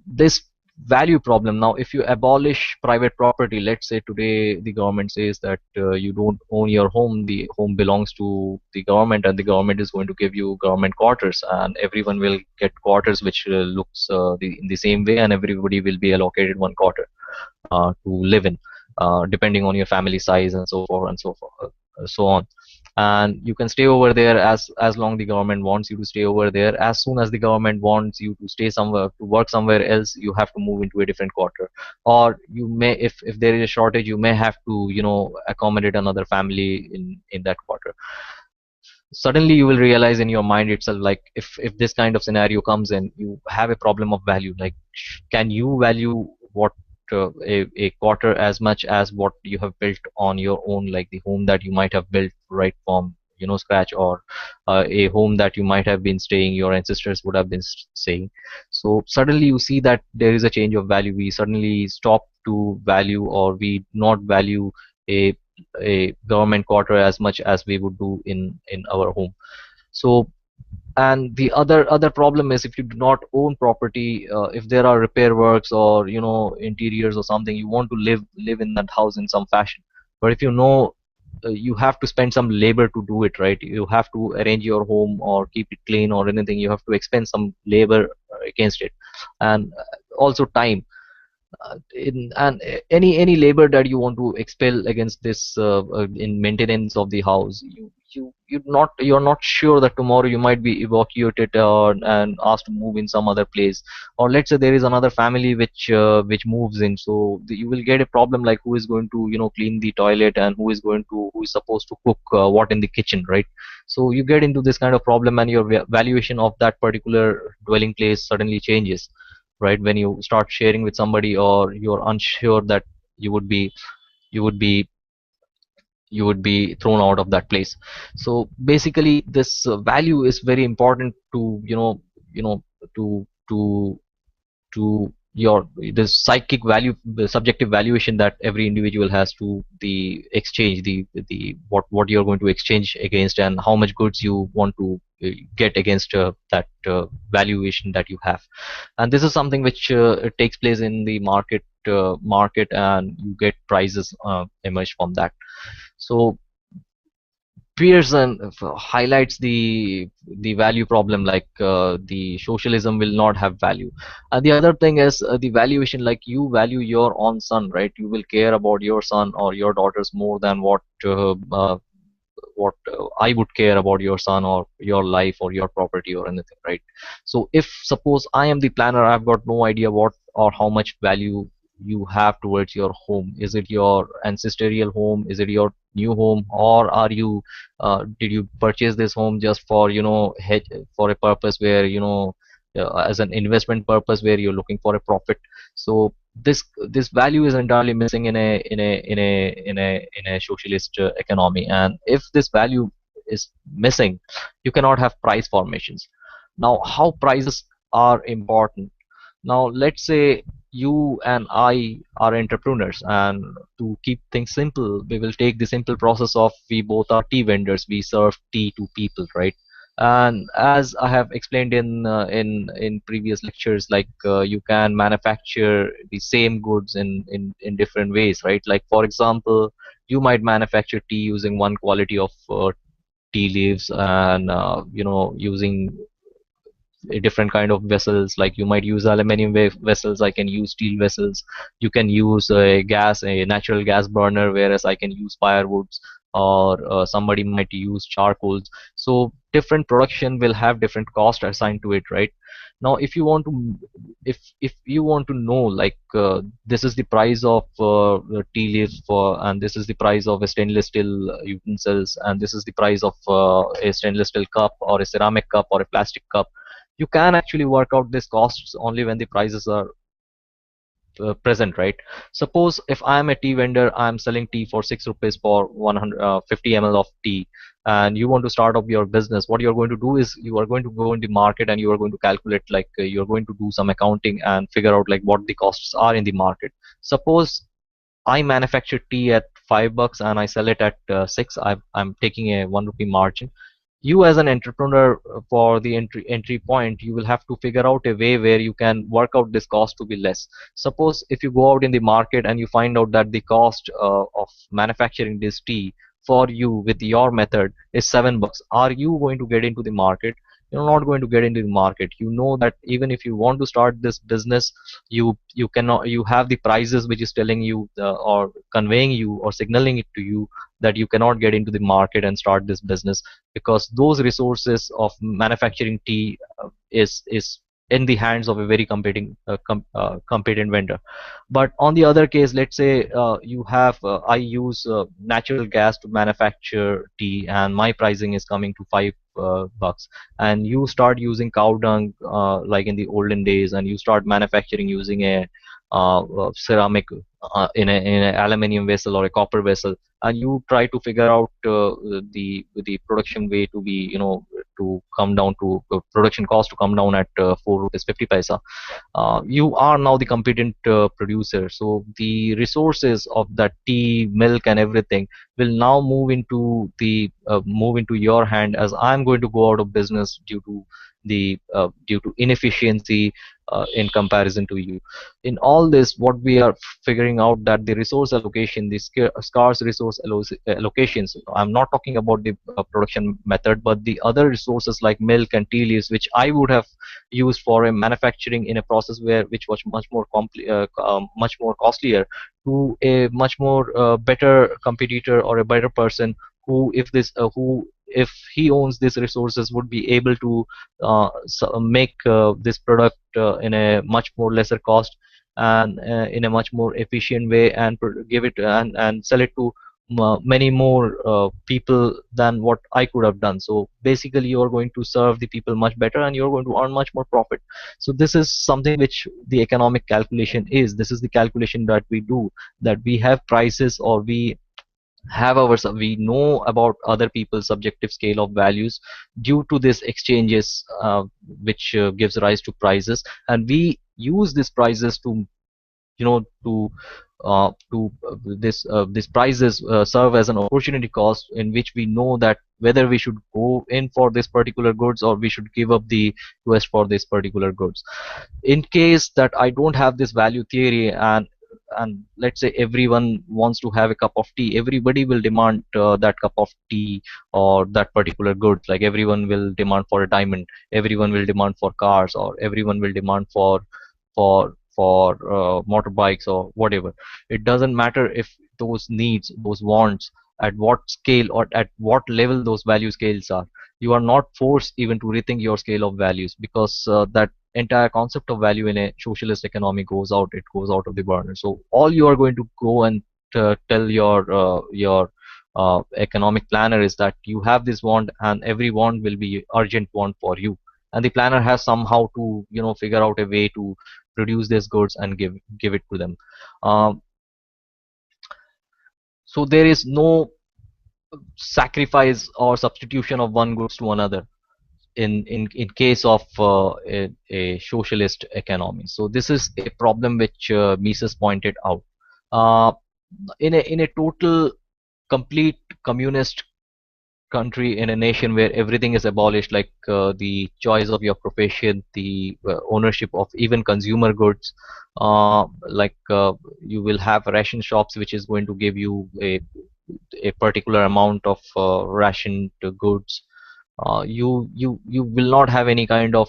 this value problem, now if you abolish private property, let's say today the government says that you don't own your home, the home belongs to the government, and the government is going to give you government quarters, and everyone will get quarters which looks in the same way, and everybody will be allocated one quarter. to live in, depending on your family size and so forth and so on. And you can stay over there as long the government wants you to stay over there. As soon as the government wants you to stay somewhere, to work somewhere else, you have to move into a different quarter. Or you may, if there is a shortage, you may have to, accommodate another family in that quarter. Suddenly you will realize in your mind itself, like, if this kind of scenario comes in, you have a problem of value. Like, can you value what a quarter as much as what you have built on your own, like the home that you might have built right from scratch, or a home that you might have been staying, your ancestors would have been staying. So suddenly you see that there is a change of value. We suddenly stop to value, or we not value a government quarter as much as we would do in our home. So, and the other problem is, if you do not own property, if there are repair works or interiors or something, you want to live in that house in some fashion. But if you have to spend some labor to do it, right? You have to arrange your home or keep it clean or anything. You have to expend some labor against it, and also time. And any labor that you want to expel against this, in maintenance of the house, you're not sure that tomorrow you might be evacuated, and asked to move in some other place. Or let's say there is another family which moves in, so you will get a problem, like who is going to clean the toilet, and who is supposed to cook what in the kitchen, right? So you get into this kind of problem, and your valuation of that particular dwelling place suddenly changes, right? When you start sharing with somebody, or you're unsure that you would be you would be you would be thrown out of that place. So basically this value is very important to to to to your the psychic value, the subjective valuation that every individual has to the exchange, the what you're going to exchange against, and how much goods you want to get against that valuation that you have. And this is something which it takes place in the market, and you get prices emerge from that. So Pearson highlights the value problem, like the socialism will not have value. And the other thing is the valuation, like you value your own son, right? You will care about your son or your daughters more than what I would care about your son or your life or your property or anything, right? So if suppose I am the planner, I've got no idea what or how much value you have towards your home. Is it your ancestral home? Is it your new home? Or are you did you purchase this home just for hedge, for a purpose where as an investment purpose where you're looking for a profit? So this value is entirely missing in a socialist economy. And if this value is missing, you cannot have price formations. Now, how prices are important? Now let's say you and I are entrepreneurs, and to keep things simple, we will take the simple process of, we both are tea vendors, we serve tea to people, right? And as I have explained in previous lectures, like you can manufacture the same goods in different ways, right? Like for example, you might manufacture tea using one quality of tea leaves, and using a different kind of vessels. Like you might use aluminum vessels, I can use steel vessels. You can use a natural gas burner, whereas I can use firewoods, or somebody might use charcoals. So different production will have different cost assigned to it, right? Now if you want to know, like this is the price of the tea leaves for, and this is the price of a stainless steel utensils, and this is the price of a stainless steel cup or a ceramic cup or a plastic cup, you can actually work out these costs only when the prices are present, right? Suppose if I am a tea vendor, I am selling tea for 6 rupees for 150 ml of tea, and you want to start up your business. What you're going to do is you are going to go in the market, and you are going to calculate, like you're going to do some accounting and figure out like what the costs are in the market. Suppose I manufacture tea at $5 and I sell it at 6. I'm taking a 1 rupee margin. You as an entrepreneur, for the entry point, you will have to figure out a way where you can work out this cost to be less. Suppose if you go out in the market and you find out that the cost of manufacturing this tea for you with your method is $7, are you going to get into the market? you're not going to get into the market. You know that even if you want to start this business, you cannot, you have the prices which is telling you or conveying you or signaling it to you that you cannot get into the market and start this business, because those resources of manufacturing tea is in the hands of a very competent vendor. But on the other case, let's say you have I use natural gas to manufacture tea, and my pricing is coming to $5, and you start using cow dung like in the olden days, and you start manufacturing using a ceramic in an aluminium vessel or a copper vessel, and you try to figure out the production way to be, to come down to production cost to come down at 4 rupees 50 paisa. You are now the competent producer, so the resources of that tea, milk and everything will now move into your hand, as I'm going to go out of business due to inefficiency in comparison to you. In all this, what we are figuring out that the resource allocation, the scarce resource allocations, I'm not talking about the production method, but the other resources like milk and tea leaves, which I would have used for a manufacturing in a process which was much more costlier, to a much more better competitor or a better person who, if he owns these resources, would be able to make this product in a much more lesser cost, and in a much more efficient way, and give it and sell it to many more people than what I could have done. So basically, you are going to serve the people much better, and you're going to earn much more profit. So this is something which the economic calculation is. This is the calculation that we do, that we have prices, or we know about other people's subjective scale of values due to these exchanges, which gives rise to prices, and we use these prices to, you know to these prices serve as an opportunity cost, in which we know that whether we should go in for this particular goods, or we should give up the quest for this particular goods. In case that I don't have this value theory, and let's say everyone wants to have a cup of tea, everybody will demand that cup of tea or that particular goods. Like everyone will demand for a diamond, everyone will demand for cars, or everyone will demand for motorbikes or whatever. It doesn't matter if those needs, those wants, at what scale or at what level those value scales are. You are not forced even to rethink your scale of values, because that entire concept of value in a socialist economy goes out. It goes out of the burner. So all you are going to go and tell your economic planner is that you have this want, and every want will be urgent want for you, and the planner has somehow to, figure out a way to produce these goods and give it to them. um, so there is no sacrifice or substitution of one goods to another in case of a socialist economy. So this is a problem which Mises pointed out. uh, in a total complete communist country, in a nation where everything is abolished, like the choice of your profession, the ownership of even consumer goods, like you will have ration shops which is going to give you a particular amount of rationed goods. You will not have any kind of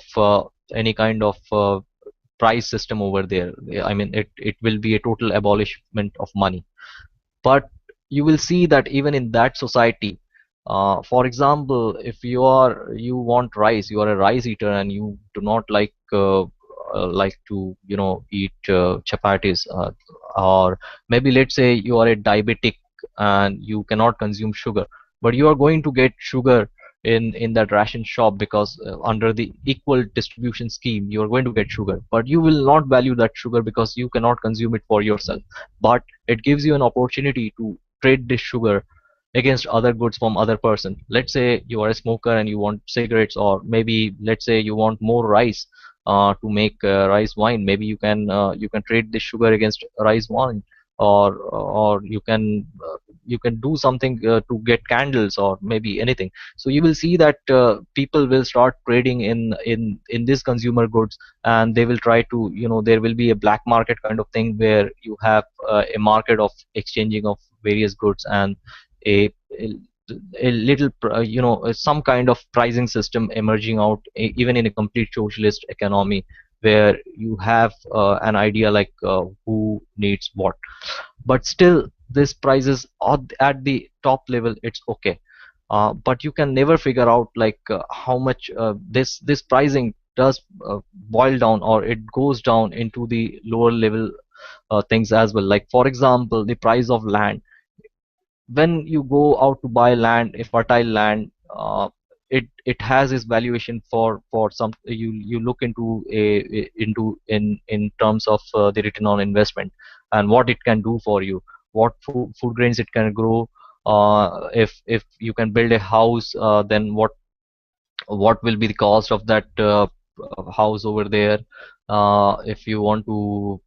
price system over there. I mean, it will be a total abolishment of money. But you will see that even in that society, for example, if you want rice, you are a rice eater, and you do not like to, eat chapatis, or maybe let's say you are a diabetic and you cannot consume sugar, but you are going to get sugar in that ration shop, because under the equal distribution scheme you are going to get sugar, but you will not value that sugar because you cannot consume it for yourself. But it gives you an opportunity to trade this sugar against other goods from other person. Let's say you are a smoker and you want cigarettes, or maybe let's say you want more rice to make rice wine. Maybe you can trade this sugar against rice wine, or you can do something to get candles, or maybe anything. So you will see that people will start trading in these consumer goods, and they will try to, there will be a black market kind of thing, where you have a market of exchanging of various goods, and a a little some kind of pricing system emerging out even in a complete socialist economy, where you have an idea like who needs what. But still this prices at the top level, it's okay. But you can never figure out like how much this pricing does boil down, or it goes down into the lower level things as well. Like for example, the price of land. When you go out to buy land, a fertile land, it has its valuation for some. You look into into in terms of the return on investment and what it can do for you, what food grains it can grow. If you can build a house, then what will be the cost of that house over there. If you want to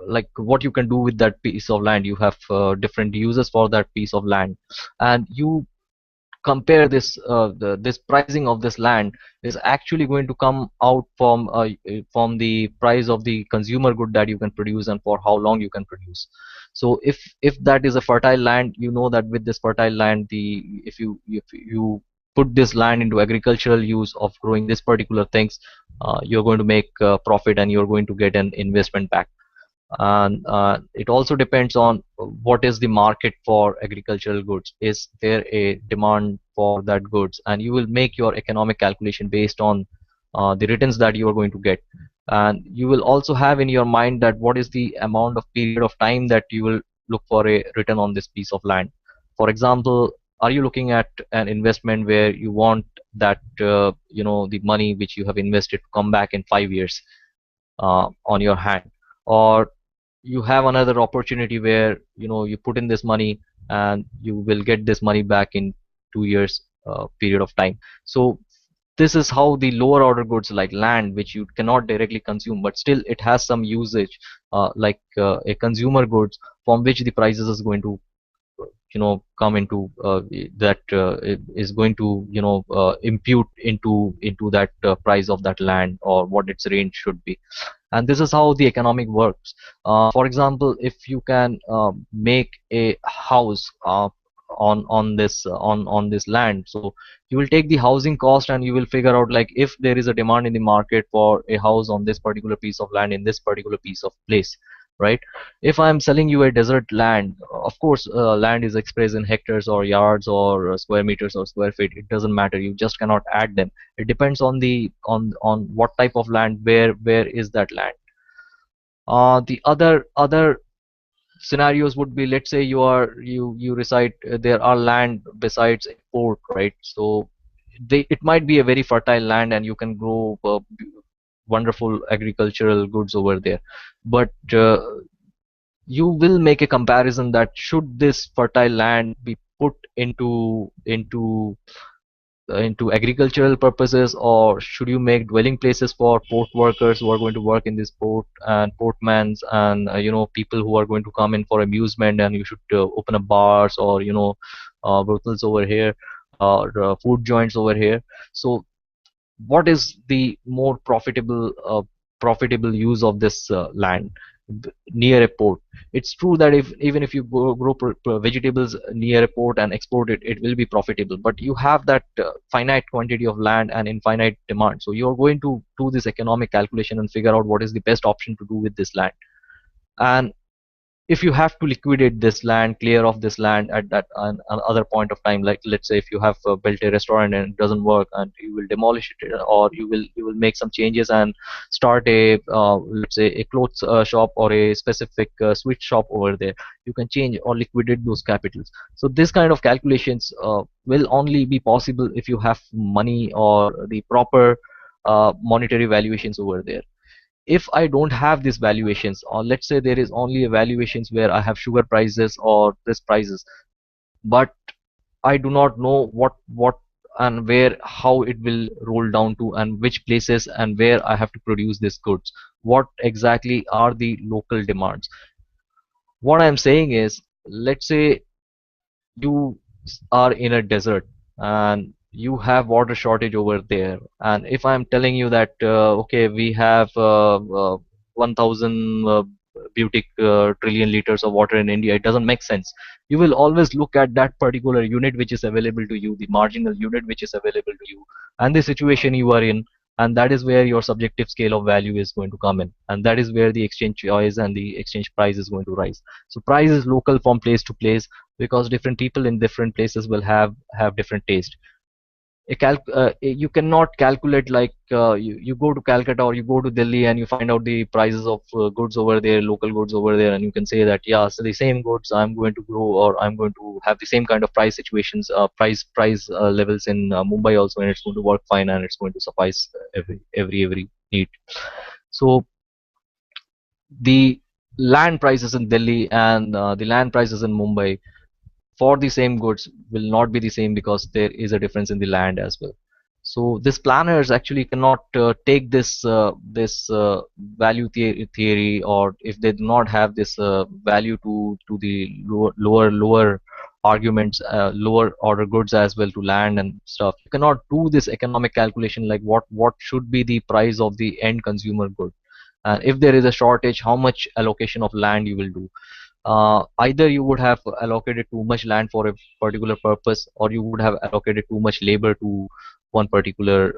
like what you can do with that piece of land, you have different uses for that piece of land. And you compare this this pricing of this land is actually going to come out from the price of the consumer good that you can produce and for how long you can produce. So if that is a fertile land, you know that with this fertile land, the if you put this land into agricultural use of growing this particular things, you're going to make profit and you're going to get an investment back. And it also depends on what is the market for agricultural goods. Is there a demand for that goods? And you will make your economic calculation based on the returns that you are going to get. And you will also have in your mind that what is the amount of period of time that you will look for a return on this piece of land. For example, are you looking at an investment where you want that the money which you have invested to come back in 5 years on your hand? Or you have another opportunity where you put in this money and you will get this money back in 2 years period of time. So this is how the lower order goods like land, which you cannot directly consume but still it has some usage, like a consumer goods from which the prices is going to come into that is going to impute into that price of that land or what its range should be. And this is how the economic works. For example, if you can make a house on this land, so you will take the housing cost and you will figure out like if there is a demand in the market for a house on this particular piece of land in this particular piece of place, right? If I'm selling you a desert land, of course land is expressed in hectares or yards or square meters or square feet, it doesn't matter, you just cannot add them. It depends on the on what type of land, where is that land. The other scenarios would be, let's say you reside there are land besides a port, right? So it might be a very fertile land and you can grow wonderful agricultural goods over there. But you will make a comparison that should this fertile land be put into agricultural purposes, or should you make dwelling places for port workers who are going to work in this port and portmans and people who are going to come in for amusement, and you should open up bars or brothels over here or food joints over here. So what is the more profitable use of this land near a port? It's true that if even if you grow vegetables near a port and export it, it will be profitable, but you have that finite quantity of land and infinite demand. So you're going to do this economic calculation and figure out what is the best option to do with this land. And if you have to liquidate this land, clear off this land at that another point of time, like let's say if you have built a restaurant and it doesn't work and you will demolish it, or you will make some changes and start a let's say a clothes shop or a specific sweet shop over there, you can change or liquidate those capitals. So this kind of calculations will only be possible if you have money or the proper monetary valuations over there. If I don't have these valuations, or let's say there is only evaluations where I have sugar prices or this prices, but I do not know what and where, how it will roll down to, and which places and where I have to produce these goods, what exactly are the local demands. What I'm saying is, let's say you are in a desert and you have water shortage over there, and if I'm telling you that okay, we have 1000 butic trillion liters of water in India. It doesn't make sense. You will always look at that particular unit which is available to you, the marginal unit which is available to you, and the situation you are in, and that is where your subjective scale of value is going to come in, and that is where the exchange choice and the exchange price is going to rise. So price is local from place to place, because different people in different places will have different taste. You cannot calculate like you go to Calcutta or you go to Delhi and you find out the prices of goods over there, local goods over there, and you can say that, yeah, so the same goods I'm going to grow, or I'm going to have the same kind of price situations, price levels in Mumbai also, and it's going to work fine and it's going to suffice every need. So the land prices in Delhi and the land prices in Mumbai for the same goods will not be the same, because there is a difference in the land as well. So this planners actually cannot take this value theory, or if they do not have this value to the lower arguments, lower order goods as well, to land and stuff. You cannot do this economic calculation like what should be the price of the end consumer good, and if there is a shortage, how much allocation of land you will do. Either you would have allocated too much land for a particular purpose, or you would have allocated too much labor to one particular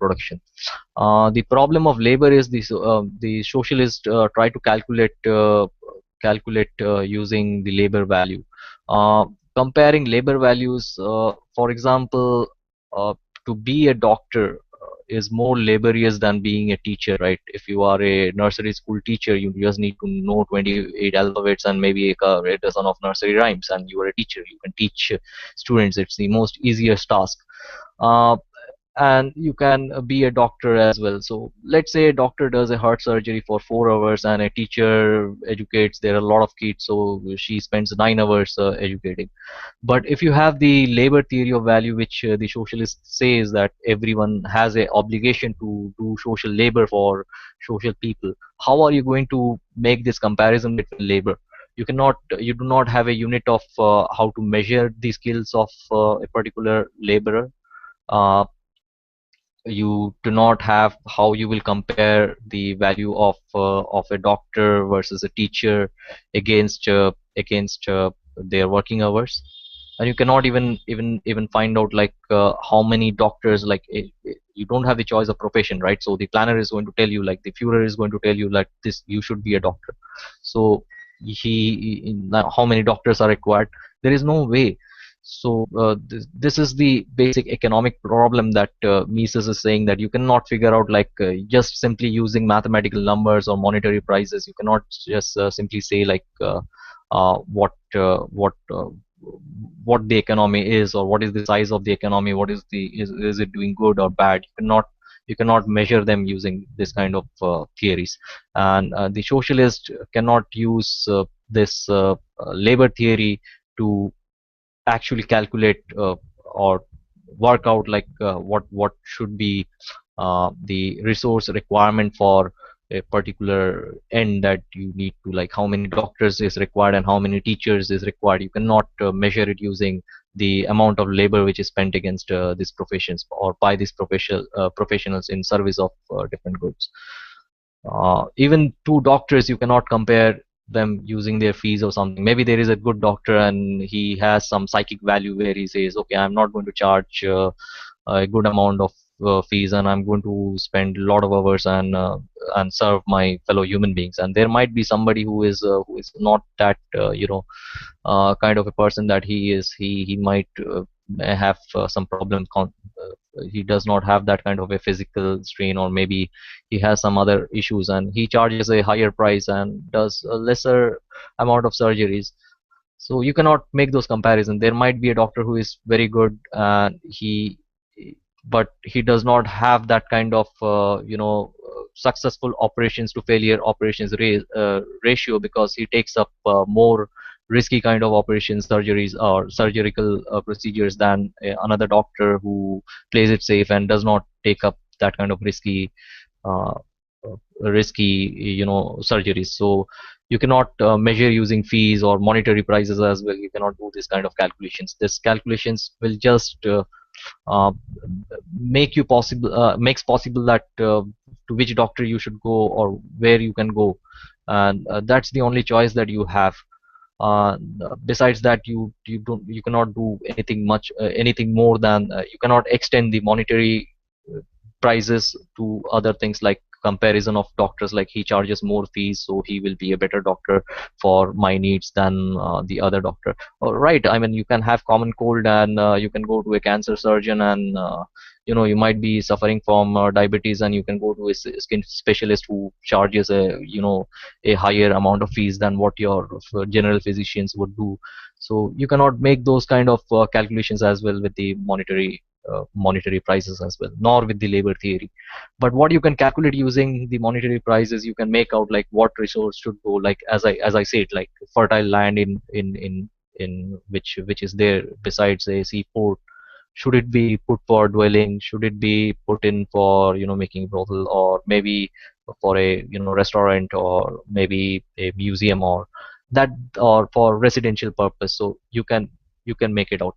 production. The problem of labor is the socialist try to calculate using the labor value, uh, comparing labor values. For example, to be a doctor is more laborious than being a teacher, right? If you are a nursery school teacher, you just need to know 28 alphabets and maybe a dozen of nursery rhymes, and you are a teacher. You can teach students. It's the most easiest task. Uh, and you can be a doctor as well. So let's say a doctor does a heart surgery for 4 hours, and a teacher educates. There are a lot of kids, so she spends 9 hours educating. But if you have the labor theory of value, which the socialist says that everyone has a obligation to do social labor for social people, how are you going to make this comparison between labor? You do not have a unit of how to measure the skills of a particular laborer. Uh, you do not have how you will compare the value of a doctor versus a teacher against their working hours, and you cannot even find out like how many doctors, like you don't have the choice of profession, right? So the planner is going to tell you, like the Führer is going to tell you, like this, you should be a doctor. So now how many doctors are required? There is no way. So this is the basic economic problem that Mises is saying, that you cannot figure out like just simply using mathematical numbers or monetary prices. You cannot just simply say like uh, what uh, what uh, what the economy is, or what is the size of the economy, what is is it doing good or bad. You cannot measure them using this kind of theories, and the socialist cannot use this labor theory to actually calculate or work out like what should be the resource requirement for a particular end that you need to, like how many doctors is required and how many teachers is required. You cannot measure it using the amount of labor which is spent against these professions or by these professionals in service of different goods. Even two doctors, you cannot compare them using their fees or something. Maybe there is a good doctor and he has some psychic value where he says, okay, I'm not going to charge a good amount of fees, and I'm going to spend a lot of hours and serve my fellow human beings. And there might be somebody who is not that kind of a person, that he might have some problem. He does not have that kind of a physical strain, or maybe he has some other issues, and he charges a higher price and does a lesser amount of surgeries. So you cannot make those comparisons. There might be a doctor who is very good, and but he does not have that kind of successful operations to failure operations ratio, because he takes up more risky kind of operations, surgeries or surgical procedures than another doctor who plays it safe and does not take up that kind of uh, risky surgeries. So you cannot measure using fees or monetary prices as well. You cannot do this kind of calculations. This calculations will just uh, make you possible makes possible that to which doctor you should go or where you can go, and that's the only choice that you have. uh, Besides that, you cannot do anything much, anything more than, you cannot extend the monetary uh, prices to other things, like comparison of doctors, like he charges more fees so he will be a better doctor for my needs than the other doctor. Right, I mean, you can have common cold and you can go to a cancer surgeon, and you might be suffering from diabetes, and you can go to a skin specialist who charges a higher amount of fees than what your general physicians would do. So you cannot make those kind of calculations as well with the monetary prices as well, nor with the labor theory. But what you can calculate using the monetary prices, you can make out like what resource should go, like as I said, like fertile land in which is there besides a seaport. Should it be put for dwelling? Should it be put in for making brothel, or maybe for a restaurant, or maybe a museum, or that, or for residential purpose? So you can make it out.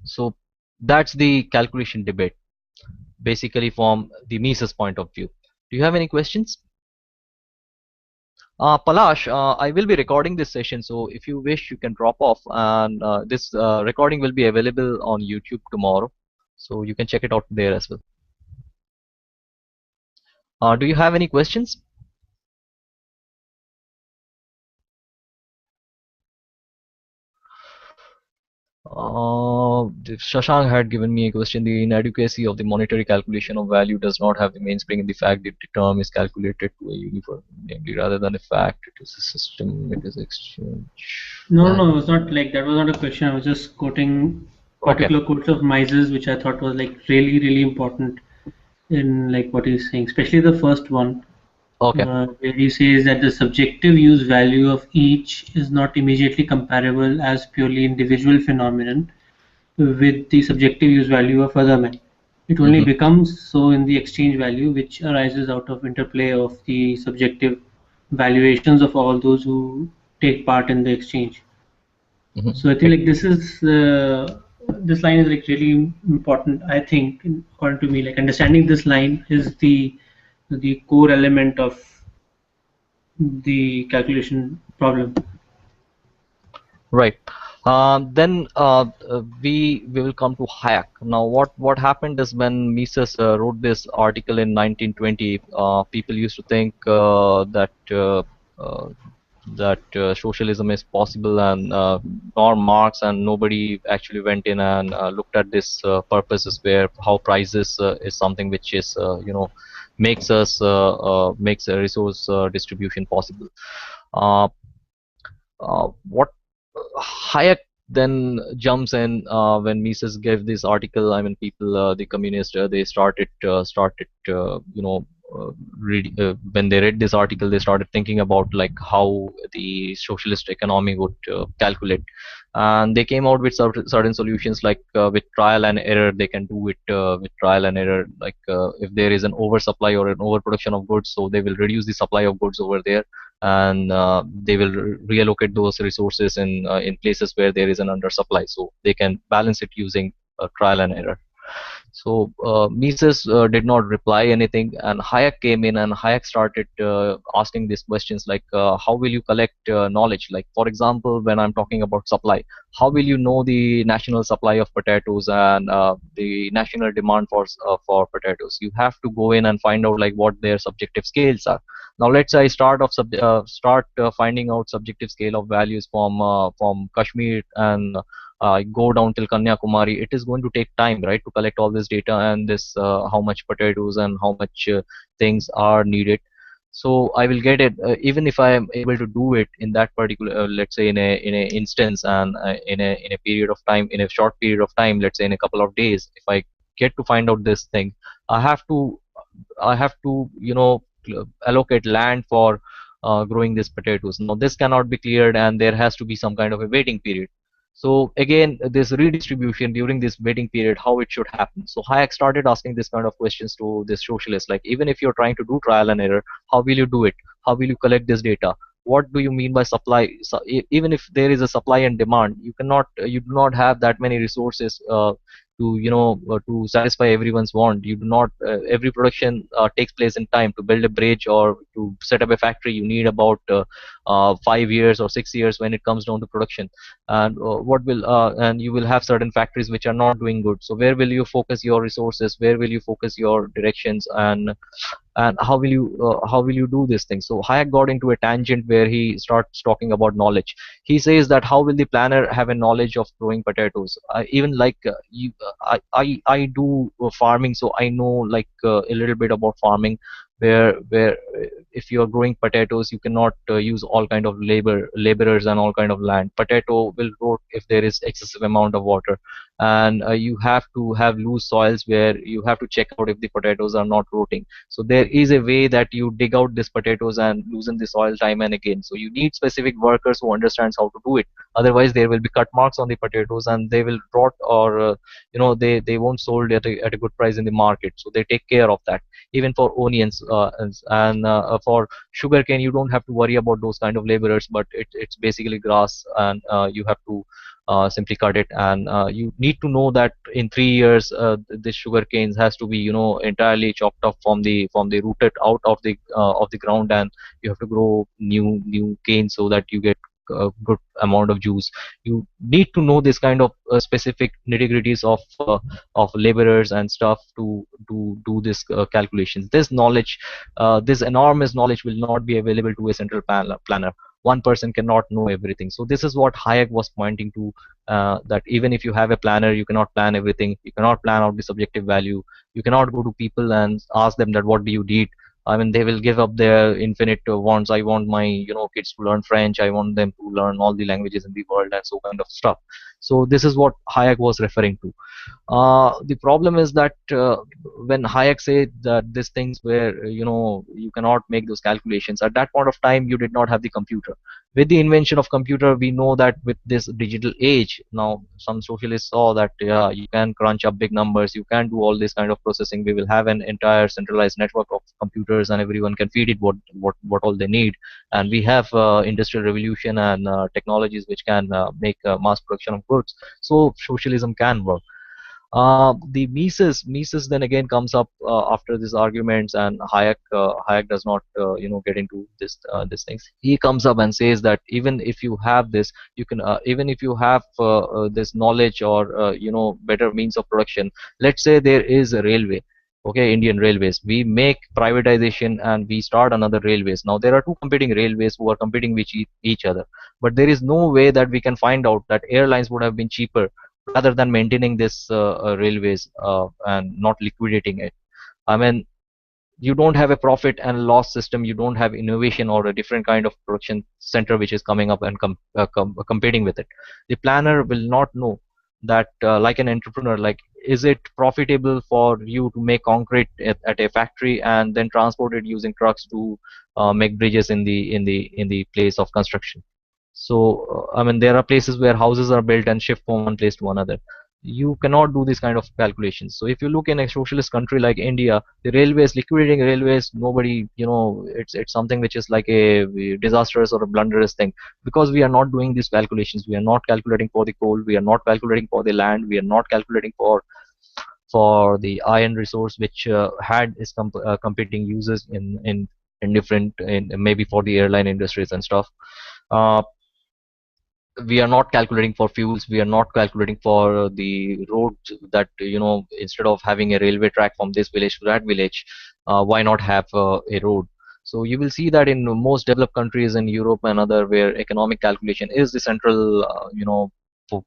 So that's the calculation debate, basically from the Mises point of view. Do you have any questions? Palash, I will be recording this session, so if you wish, you can drop off, and this recording will be available on YouTube tomorrow, so you can check it out there as well. Do you have any questions? Shashank had given me a question. The inadequacy of the monetary calculation of value does not have the mainspring in the fact that the term is calculated to a uniform, namely, rather than a fact, it is a system, it is exchange. No, it was not like that. Was not a question. I was just quoting Okay. particular quotes of Mises, which I thought was like really, really important in like what he's saying, especially the first one, Okay. where he says that the subjective use value of each is not immediately comparable as purely individual phenomenon with the subjective use value of other men. It only becomes so in the exchange value, which arises out of interplay of the subjective valuations of all those who take part in the exchange. So I think like this line is like really important. I think, according to me, like understanding this line is the core element of the calculation problem. Right. Then we will come to Hayek. Now, what happened is when Mises wrote this article in 1920, people used to think that socialism is possible, and nor Marx and nobody actually went in and looked at this purposes, where how prices is something which is makes a resource distribution possible. Uh, what Hayek then jumps in when Mises gave this article. I mean, people, the communists, they started when they read this article, they started thinking about like how the socialist economy would calculate, and they came out with certain solutions, like with trial and error. They can do it with trial and error, like if there is an oversupply or an overproduction of goods, so they will reduce the supply of goods over there, and they will reallocate those resources in places where there is an undersupply, so they can balance it using trial and error. So Mises did not reply anything, and Hayek came in, and Hayek started asking these questions like, how will you collect knowledge? Like, for example, when I'm talking about supply, how will you know the national supply of potatoes and the national demand for potatoes? You have to go in and find out like what their subjective scales are. Now, let's say I start finding out subjective scale of values from Kashmir, and go down till Kanyakumari. It is going to take time, right, to collect all this data, and this how much potatoes and how much things are needed. So I will get it, even if I am able to do it in that particular, let's say in a instance, and in a period of time, in a short period of time, let's say in a couple of days. If I get to find out this thing, I have to allocate land for growing these potatoes. Now this cannot be cleared, and there has to be some kind of a waiting period. So again, this redistribution during this waiting period, how it should happen. So Hayek started asking this kind of questions to this socialist, like, even if you're trying to do trial and error, how will you do it? How will you collect this data? What do you mean by supply? So even if there is a supply and demand, you do not have that many resources to satisfy everyone's want. You do not every production takes place in time. To build a bridge or to set up a factory, you need about 5 years or 6 years when it comes down to production. And and you will have certain factories which are not doing good. So where will you focus your resources? Where will you focus your directions? And how will you do this thing? So Hayek got into a tangent where he starts talking about knowledge. He says that how will the planner have a knowledge of growing potatoes? Even like I do farming, so I know like a little bit about farming, where if you are growing potatoes, you cannot use all kind of laborers and all kind of land. Potato will rot if there is excessive amount of water, and you have to have loose soils where you have to check out if the potatoes are not rotting. So there is a way that you dig out these potatoes and loosen the soil time and again. So you need specific workers who understands how to do it. Otherwise, there will be cut marks on the potatoes and they will rot, or they won't sold at a good price in the market. So they take care of that. Even for onions and for sugarcane, you don't have to worry about those kind of laborers, but it's basically grass, and you have to simply cut it. And you need to know that in 3 years, this sugar canes has to be entirely chopped off from the rooted out of the ground, and you have to grow new canes so that you get a good amount of juice. You need to know this kind of specific nitty-gritties of laborers and stuff to do this calculations. This knowledge, this enormous knowledge, will not be available to a central planner. One person cannot know everything. So this is what Hayek was pointing to, that even if you have a planner, you cannot plan everything. You cannot plan out the subjective value. You cannot go to people and ask them that what do you need. I mean, they will give up their infinite wants. I want my kids to learn French. I want them to learn all the languages in the world and so kind of stuff. So this is what Hayek was referring to. The problem is that when Hayek said that these things where you cannot make those calculations, at that point of time you did not have the computer. With the invention of computer, we know that with this digital age, now some socialists saw that yeah, you can crunch up big numbers, you can do all this kind of processing. We will have an entire centralized network of computers, and everyone can feed it what all they need. And we have industrial revolution and technologies which can make mass production of goods. So socialism can work. The Mises then again comes up after these arguments, and Hayek does not get into these things. He comes up and says that even if you have this, you can even if you have this knowledge or better means of production. Let's say there is a railway. Okay, Indian Railways. We make privatization and we start another railways. Now there are two competing railways who are competing with each other, but there is no way that we can find out that airlines would have been cheaper rather than maintaining this railways and not liquidating it. I mean, you don't have a profit and loss system. You don't have innovation or a different kind of production center which is coming up and competing with it. The planner will not know that, like an entrepreneur, like, is it profitable for you to make concrete at a factory and then transport it using trucks to make bridges in the place of construction? So I mean, there are places where houses are built and shift from one place to another. You cannot do this kind of calculations. So if you look in a socialist country like India, the railways, liquidating railways, nobody, it's something which is like a disastrous or a blunderous thing, because we are not doing these calculations. We are not calculating for the coal. We are not calculating for the land. We are not calculating for the iron resource, which had its competing uses in different, in maybe for the airline industries and stuff. Uh, we are not calculating for fuels. We are not calculating for the roads, that instead of having a railway track from this village to that village, why not have a road? So you will see that in most developed countries in Europe and other, where economic calculation is the central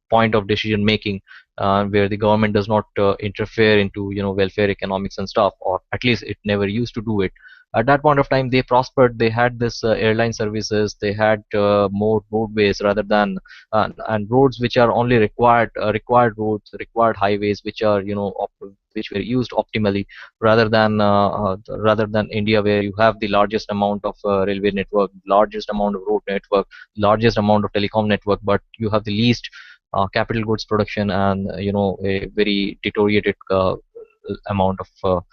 point of decision making, where the government does not interfere into welfare economics and stuff, or at least it never used to do it. At that point of time, they prospered. They had this airline services. They had more roadways rather than and roads which are only required roads, required highways, which are which were used optimally, rather than India, where you have the largest amount of railway network, largest amount of road network, largest amount of telecom network, but you have the least capital goods production, and a very deteriorated amount of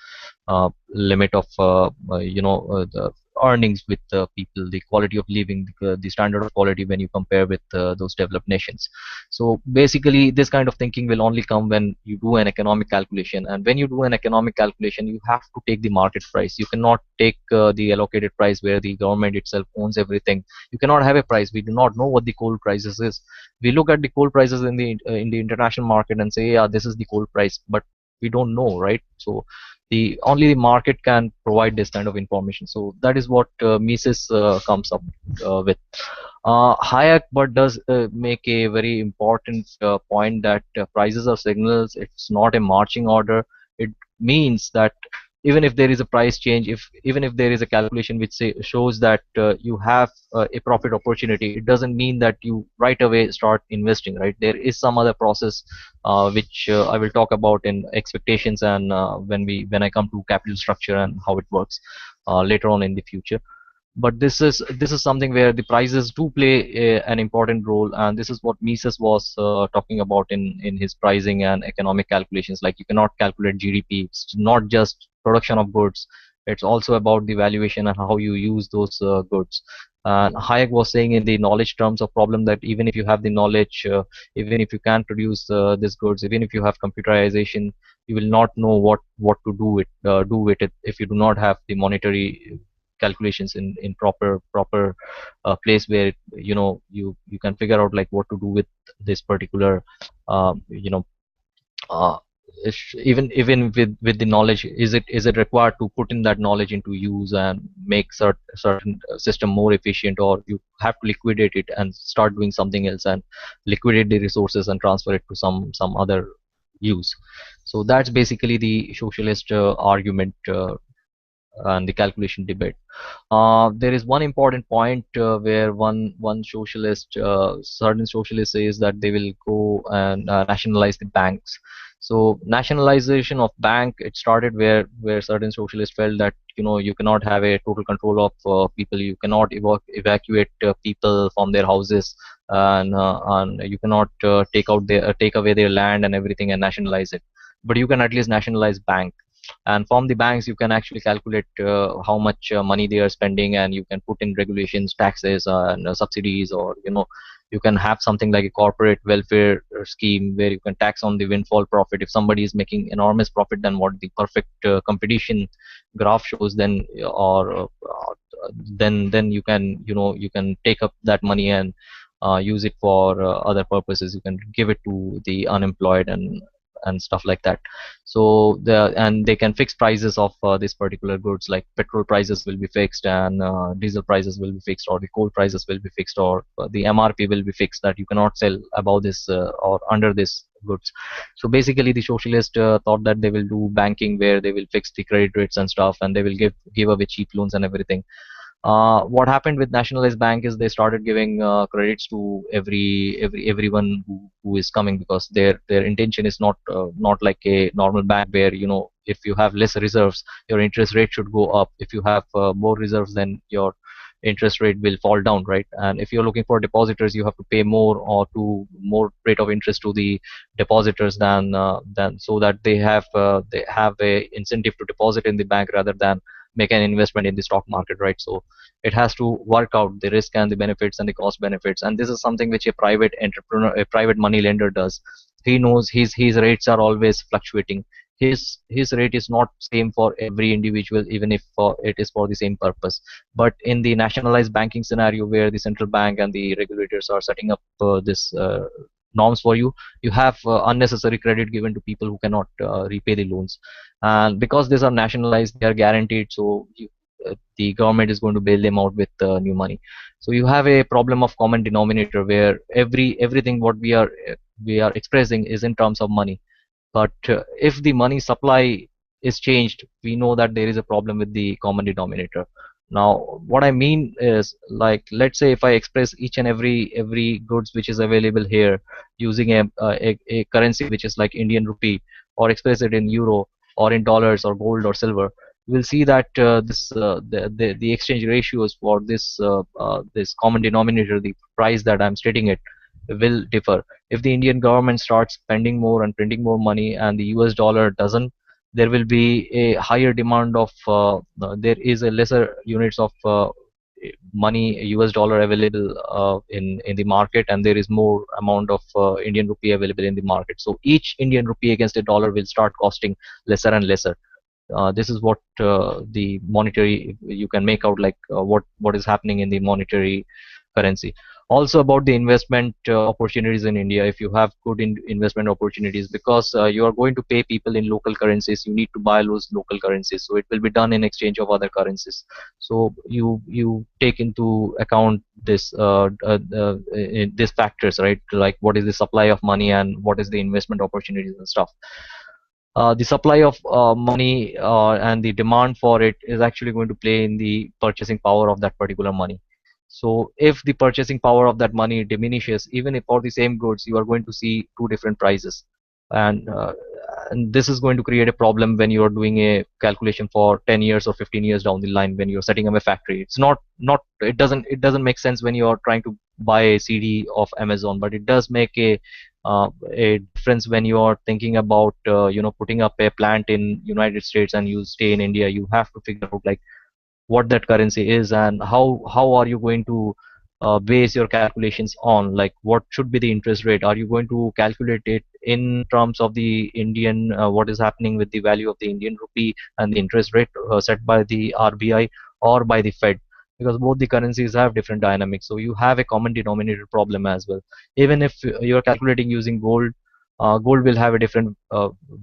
limit of the earnings with people, the quality of living, the standard of quality when you compare with those developed nations. So basically, this kind of thinking will only come when you do an economic calculation. And when you do an economic calculation, you have to take the market price. You cannot take the allocated price where the government itself owns everything. You cannot have a price. We do not know what the coal prices is. We look at the coal prices in the international market and say, yeah, this is the coal price, but we don't know, right? So the only the market can provide this kind of information. So that is what Mises comes up with. Hayek but does make a very important point that prices are signals. It's not a marching order. It means that even if there is a price change, if even if there is a calculation which shows that you have a profit opportunity, it doesn't mean that you right away start investing, right? There is some other process which I will talk about in expectations and when I come to capital structure and how it works later on in the future. But this is something where the prices do play an important role, and this is what Mises was talking about in his pricing and economic calculations. Like, you cannot calculate GDP. It's not just production of goods, it's also about the valuation and how you use those goods. And Hayek was saying in the knowledge terms of problem that even if you have the knowledge, even if you can produce these goods, even if you have computerization, you will not know what to do with it if you do not have the monetary calculations in proper place where you can figure out like what to do with this particular um, you know uh, even with the knowledge, is it required to put in that knowledge into use and make certain system more efficient, or you have to liquidate it and start doing something else and liquidate the resources and transfer it to some other use. So that's basically the socialist argument and the calculation debate. There is one important point where one socialist, certain socialist, says that they will go and nationalize the banks. So nationalization of bank, it started where certain socialists felt that you cannot have a total control of people. You cannot evacuate people from their houses, and you cannot take away their land and everything and nationalize it. But you can at least nationalize bank, and from the banks you can actually calculate how much money they are spending, and you can put in regulations, taxes, and subsidies, or you can have something like a corporate welfare scheme where you can tax on the windfall profit. If somebody is making enormous profit than what the perfect competition graph shows, then then you can take up that money and use it for other purposes. You can give it to the unemployed and stuff like that. So they can fix prices of these particular goods, like petrol prices will be fixed, and diesel prices will be fixed, or the coal prices will be fixed, or the MRP will be fixed, that you cannot sell above this or under this goods. So basically the socialists thought that they will do banking where they will fix the credit rates and stuff, and they will give away cheap loans and everything. What happened with nationalized bank is they started giving credits to everyone who is coming, because their intention is not like a normal bank where if you have less reserves, your interest rate should go up. If you have more reserves, then your interest rate will fall down, right? And if you're looking for depositors, you have to pay more, or to more rate of interest to the depositors than so that they have a incentive to deposit in the bank rather than make an investment in the stock market, right? So it has to work out the risk and the benefits and the cost benefits, and this is something which a private entrepreneur, a private money lender does. He knows his rates are always fluctuating. His rate is not same for every individual, even if it is for the same purpose. But in the nationalized banking scenario, where the central bank and the regulators are setting up this norms for you, you have unnecessary credit given to people who cannot repay the loans. And because these are nationalized, they are guaranteed, so the government is going to bail them out with new money. So you have a problem of common denominator, where everything what we are expressing is in terms of money. But if the money supply is changed, we know that there is a problem with the common denominator. Now, what I mean is, like, let's say if I express each and every goods which is available here using a currency which is like Indian rupee, or express it in euro, or in dollars, or gold, or silver, we'll see that the exchange ratios for this common denominator, the price that I'm stating it, will differ. If the Indian government starts spending more and printing more money, and the US dollar doesn't, there will be a higher demand of there is a lesser units of money, US dollar available in the market, and there is more amount of Indian rupee available in the market. So each Indian rupee against a dollar will start costing lesser and lesser. This is what the monetary, you can make out, like what is happening in the monetary currency. Also about the investment opportunities in India. If you have good investment opportunities, because you are going to pay people in local currencies, you need to buy those local currencies, so it will be done in exchange of other currencies. So you take into account this these factors, right? Like what is the supply of money and what is the investment opportunities and stuff. The supply of money and the demand for it is actually going to play in the purchasing power of that particular money. So if the purchasing power of that money diminishes, even if for the same goods, you are going to see two different prices. And this is going to create a problem when you are doing a calculation for 10 years or 15 years down the line when you're setting up a factory. It's not it doesn't make sense when you are trying to buy a CD of Amazon, but it does make a difference when you are thinking about putting up a plant in United States and you stay in India. You have to figure out like what that currency is and how are you going to base your calculations on, like what should be the interest rate. Are you going to calculate it in terms of the Indian what is happening with the value of the Indian rupee and the interest rate set by the RBI or by the Fed, because both the currencies have different dynamics, so you have a common denominator problem as well. Even if you're calculating using gold, gold will have a different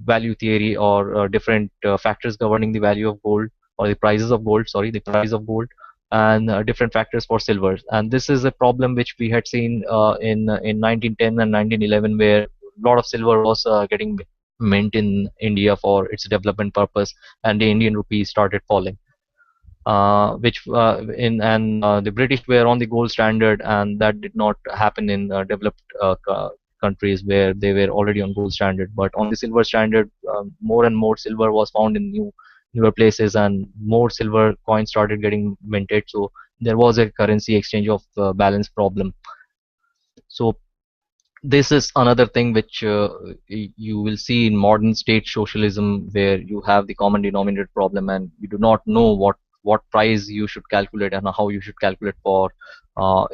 value theory or different factors governing the value of gold, or the prices of gold, sorry, the price of gold, and different factors for silver. And this is a problem which we had seen in 1910 and 1911, where a lot of silver was getting mint in India for its development purpose, and the Indian rupee started falling. Which in and The British were on the gold standard, and that did not happen in developed countries where they were already on gold standard. But on the silver standard, more and more silver was found in newer places, and more silver coins started getting minted. So there was a currency exchange of balance problem. So this is another thing which you will see in modern state socialism, where you have the common denominator problem, and you do not know what price you should calculate and how you should calculate for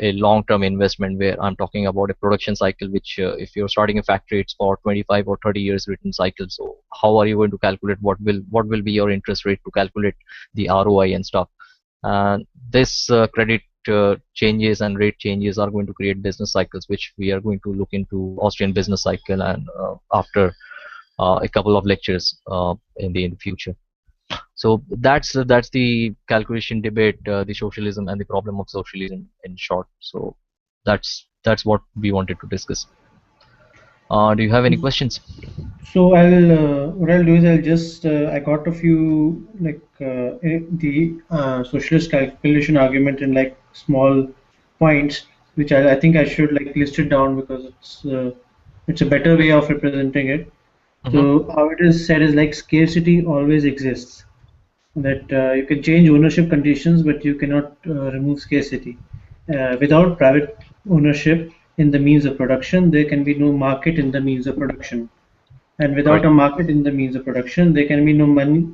a long-term investment, where I'm talking about a production cycle, which if you're starting a factory, it's for 25 or 30 years written cycle. So how are you going to calculate what will be your interest rate to calculate the ROI and stuff? And this credit changes and rate changes are going to create business cycles, which we are going to look into Austrian business cycle and after a couple of lectures in the future. So that's the calculation debate, the socialism and the problem of socialism in short. So that's what we wanted to discuss. Do you have any questions? So what I'll do is I'll just I got a few like the socialist calculation argument in like small points, which I think I should like list it down because it's a better way of representing it. So how it is said is like scarcity always exists. That you can change ownership conditions, but you cannot remove scarcity. Without private ownership in the means of production, there can be no market in the means of production. And without Right. a market in the means of production, there can be no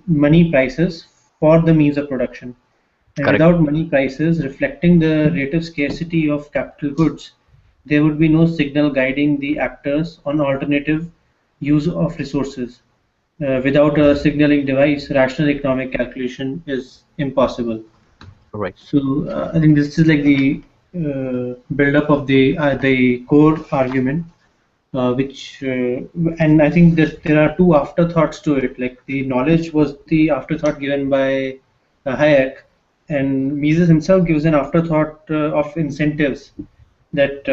money prices for the means of production. And Correct. without money prices reflecting the relative scarcity of capital goods, there would be no signal guiding the actors on alternative use of resources. Without a signaling device, rational economic calculation is impossible. Right. So I think this is like the build-up of the core argument, which and I think that there are two afterthoughts to it. Like the knowledge was the afterthought given by Hayek, and Mises himself gives an afterthought of incentives that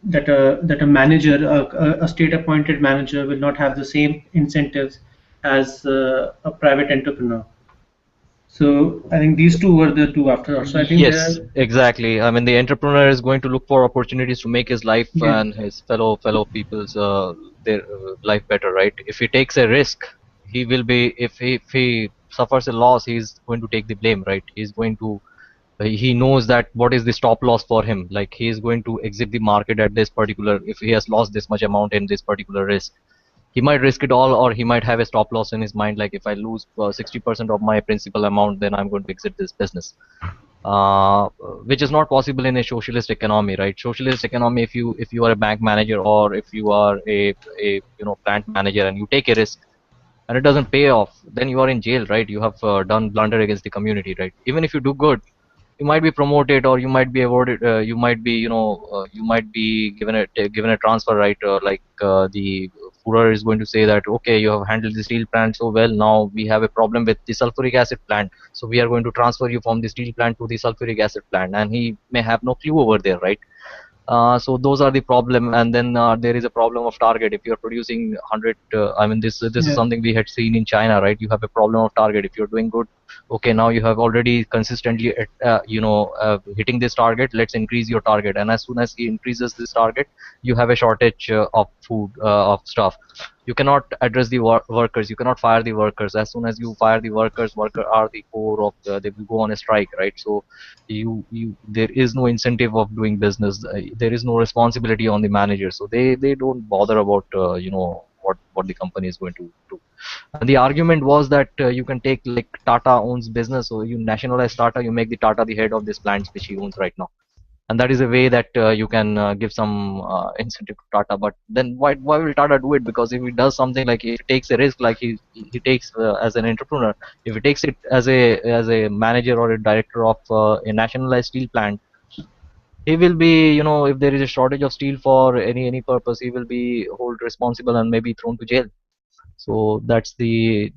that a manager, a state-appointed manager, will not have the same incentives as a private entrepreneur. So I think these two were the two afterthoughts. So I think there Yes, are, exactly. I mean, the entrepreneur is going to look for opportunities to make his life yes, and his fellow people's their life better, right? If he takes a risk, he will be. If he suffers a loss, he's going to take the blame, right? He's going to. He knows that what is the stop loss for him. Like he is going to exit the market at this particular. If he has lost this much amount in this particular risk, He might risk it all, or he might have a stop loss in his mind, like if I lose 60% of my principal amount, then I'm going to exit this business. uh, which is not possible in a socialist economy, right? Socialist economy, if you are a bank manager, or if you are a plant manager, and you take a risk and it doesn't pay off, then you are in jail, right? You have done blunder against the community, right? Even if you do good, you might be promoted, or you might be awarded, you might be you might be given a transfer, right? Like the Führer is going to say that, okay, you have handled the steel plant so well, now we have a problem with the sulfuric acid plant, so we are going to transfer you from the steel plant to the sulfuric acid plant, and he may have no clue over there, right? So those are the problem. And then there is a problem of target. If you're producing 100, I mean, this is Yeah. something we had seen in China, right? You have a problem of target. If you're doing good, okay, now you have already consistently hitting this target, let's increase your target. And as soon as he increases this target, you have a shortage of food, of stuff. You cannot address the workers, you cannot fire the workers. As soon as you fire the workers, workers are the core of they will go on a strike, right? So you there is no incentive of doing business. There is no responsibility on the manager, so they don't bother about what the company is going to do. And the argument was that you can take, like, Tata owns business, so you nationalize Tata, you make the Tata the head of this plants which he owns right now, and that is a way that you can give some incentive to Tata. But then why will Tata do it? Because if he does something, like if he takes a risk, like he takes as an entrepreneur, if he takes it as a manager or a director of a nationalized steel plant, he will be, if there is a shortage of steel for any purpose, he will be held responsible and maybe thrown to jail. So that's the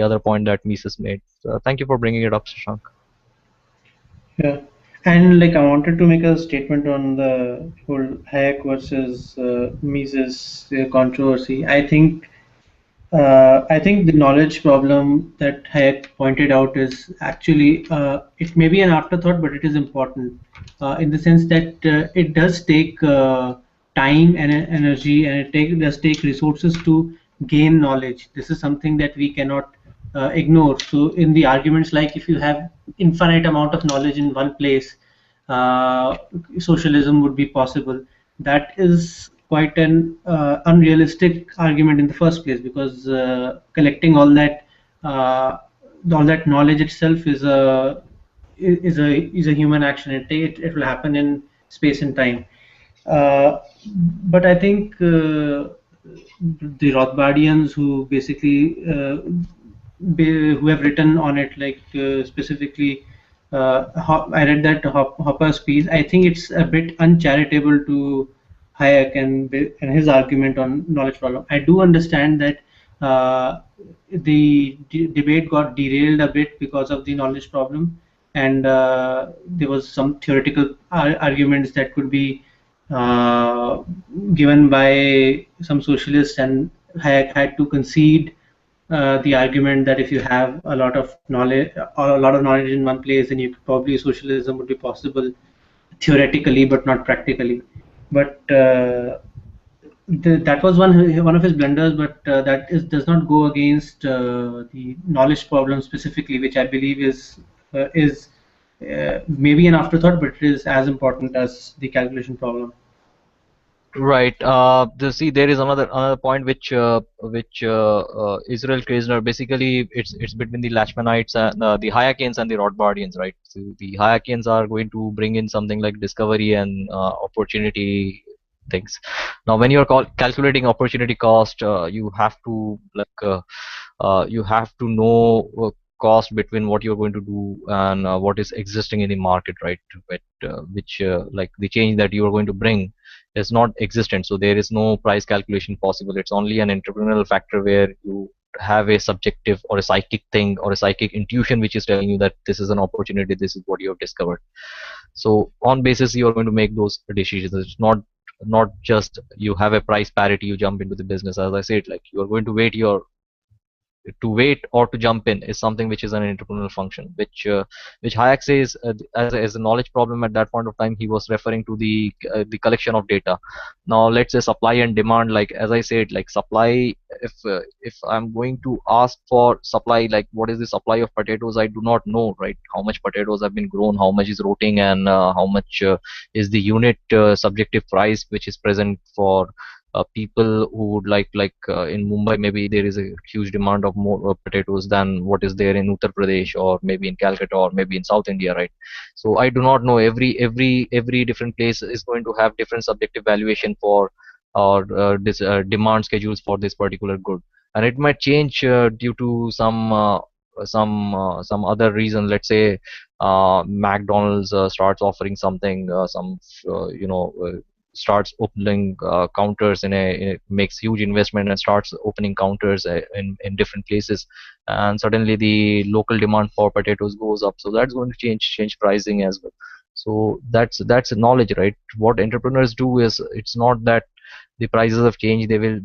other point that Mises made. Thank you for bringing it up, Shashank. Yeah, and like I wanted to make a statement on the whole Hayek versus Mises controversy. I think the knowledge problem that Hayek pointed out is actually it may be an afterthought, but it is important in the sense that it does take time and energy, and does take resources to gain knowledge. This is something that we cannot ignore. So, in the arguments, like if you have infinite amount of knowledge in one place, uh, socialism would be possible. That is quite an unrealistic argument in the first place, because collecting uh, all that knowledge itself is a human action. It will happen in space and time. But I think the Rothbardians, who basically who have written on it, like specifically, I read that Hopper's piece. I think it's a bit uncharitable to Hayek and his argument on knowledge problem. I do understand that the debate got derailed a bit because of the knowledge problem, and there was some theoretical arguments that could be uh, given by some socialists, and Hayek had to concede the argument that if you have a lot of knowledge, or a lot of knowledge in one place, then you probably socialism would be possible theoretically, but not practically. But that was one of his blunders. But does not go against the knowledge problem specifically, which I believe is maybe an afterthought, but it is as important as the calculation problem. Right. See, there is another point which Israel Kreisner, basically it's between the Lachmanites and the Hayekians and the Rothbardians, right? So the Hayekians are going to bring in something like discovery and opportunity things. Now, when you're calculating opportunity cost, you have to you have to know cost between what you're going to do and what is existing in the market, right? Which like the change that you are going to bring is not existent, so there is no price calculation possible. It's only an entrepreneurial factor where you have a subjective or a psychic thing or a psychic intuition which is telling you that this is an opportunity, this is what you have discovered. So on basis you are going to make those decisions. It's not just you have a price parity, you jump into the business. As I said, like, you are going to wait or to jump in is something which is an entrepreneurial function, which Hayek says as a knowledge problem. At that point of time, he was referring to the collection of data. Now, let's say supply and demand. Like, as I said, like, supply. If I'm going to ask for supply, like, what is the supply of potatoes, I do not know, right? How much potatoes have been grown, how much is rotting, and how much is the unit subjective price which is present for people who would like in Mumbai, maybe there is a huge demand of more potatoes than what is there in Uttar Pradesh, or maybe in Calcutta, or maybe in South India, right? So I do not know, every different place is going to have different subjective valuation for, or this demand schedules for this particular good, and it might change due to some other reason. Let's say McDonald's starts offering something, starts opening counters makes huge investment and starts opening counters in different places, and suddenly the local demand for potatoes goes up, so that's going to change pricing as well. So that's knowledge, right? What entrepreneurs do is, it's not that the prices have changed, they will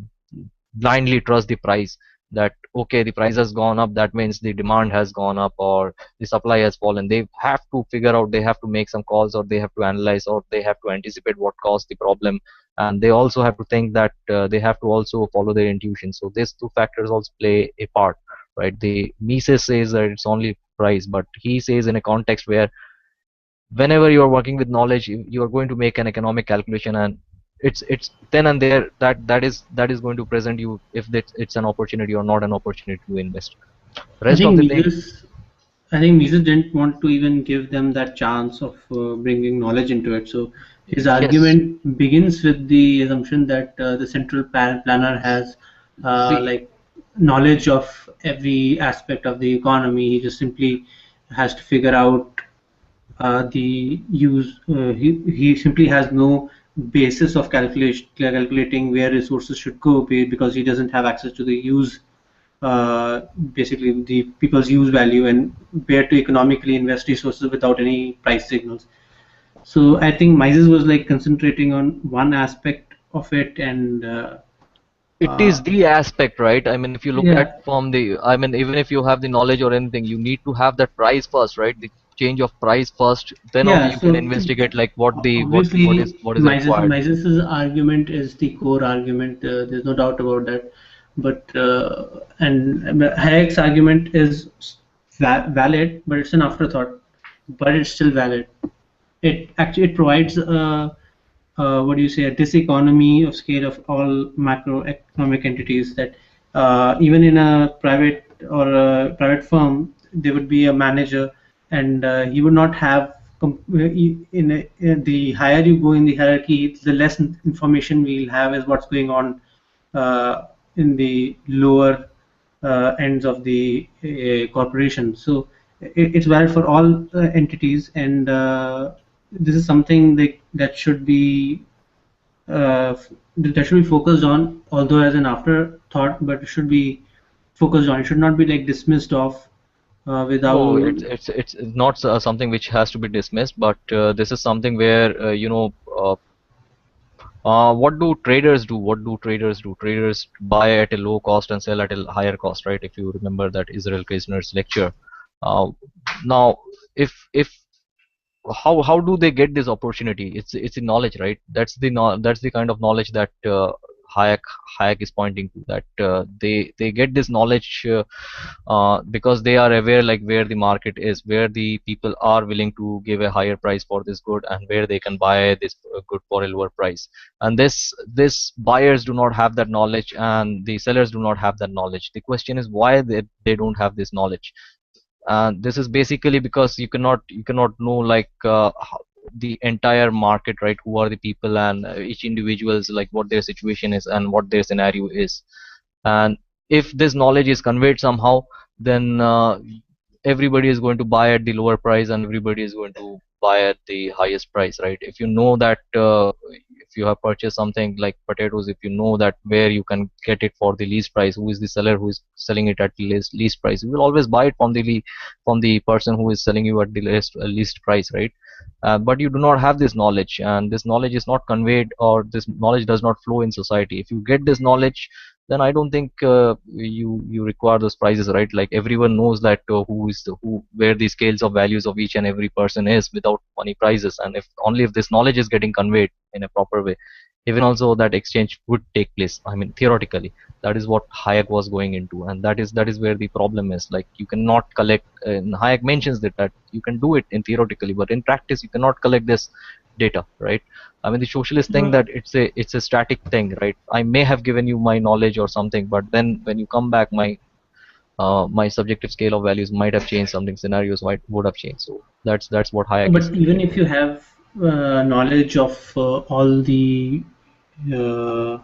blindly trust the price, that okay, the price has gone up, that means the demand has gone up, or the supply has fallen. They have to figure out, they have to make some calls, or they have to analyze, or they have to anticipate what caused the problem, and they also have to think that they have to also follow their intuition. So these two factors also play a part, right? The Mises says that it's only price, but he says in a context where whenever you are working with knowledge, you are going to make an economic calculation, and it's then and there that is going to present you if it's an opportunity or not an opportunity to invest. I Rest of think the thing, Mises, I think Mises didn't want to even give them that chance of bringing knowledge into it. So his yes. argument begins with the assumption that the central planner has See, like knowledge of every aspect of the economy. He just simply has to figure out the use. He simply has no basis of calculating where resources should go because he doesn't have access to the use, uh, basically the people's use value, and where to economically invest resources without any price signals. So I think Mises was like concentrating on one aspect of it, and it is uh, the aspect, right? I mean, if you look at yeah, from the, I mean, even if you have the knowledge or anything, you need to have that price first, right? The change of price first, then only yeah. you can So investigate like what the obviously, what is required. Mises's argument is the core argument. There's no doubt about that. But and Hayek's argument is valid, but it's an afterthought. But it's still valid. It provides what do you say, a diseconomy of scale of all macroeconomic entities, that even in a private or a private firm there would be a manager, and he would not have in the higher you go in the hierarchy, the less information we'll have is what's going on in the lower ends of the corporation. So it's valid for all entities, and this is something that should be focused on, although as an afterthought, but it should be focused on. It should not be like dismissed off No, without. it's not something which has to be dismissed, but this is something where what do traders do? What do traders do? Traders buy at a low cost and sell at a higher cost, right? If you remember that Israel Kirzner's lecture. Uh, now, if how do they get this opportunity? It's the knowledge, right? That's the kind of knowledge that Hayek Hayek is pointing to. That they get this knowledge because they are aware like where the market is, where the people are willing to give a higher price for this good, and where they can buy this good for a lower price. And this buyers do not have that knowledge, and the sellers do not have that knowledge. The question is why they don't have this knowledge. This is basically because you cannot know like the entire market, right? Who are the people, and each individuals, like what their situation is and what their scenario is. And if this knowledge is conveyed somehow, then everybody is going to buy at the lower price, and everybody is going to buy at the highest price, right? If you know that if you have purchased something like potatoes, if you know that where you can get it for the least price, who is the seller who is selling it at the least price, you will always buy it from from the person who is selling you at the least price, right? But you do not have this knowledge, and this knowledge is not conveyed, or this knowledge does not flow in society. If you get this knowledge, then I don't think you require those prices, right? Like everyone knows that who where the scales of values of each and every person is without money prices, and if only if this knowledge is getting conveyed in a proper way, even also that exchange would take place. I mean, theoretically, that is what Hayek was going into, and that is where the problem is. Like you cannot collect. And Hayek mentions that you can do it in theoretically, but in practice you cannot collect this data, right? I mean, the socialists think that it's a static thing, right? I may have given you my knowledge or something, but then when you come back, my subjective scale of values might have changed, something scenarios might would have changed. So that's what Hayek is But even getting if into. you have knowledge of all the uh,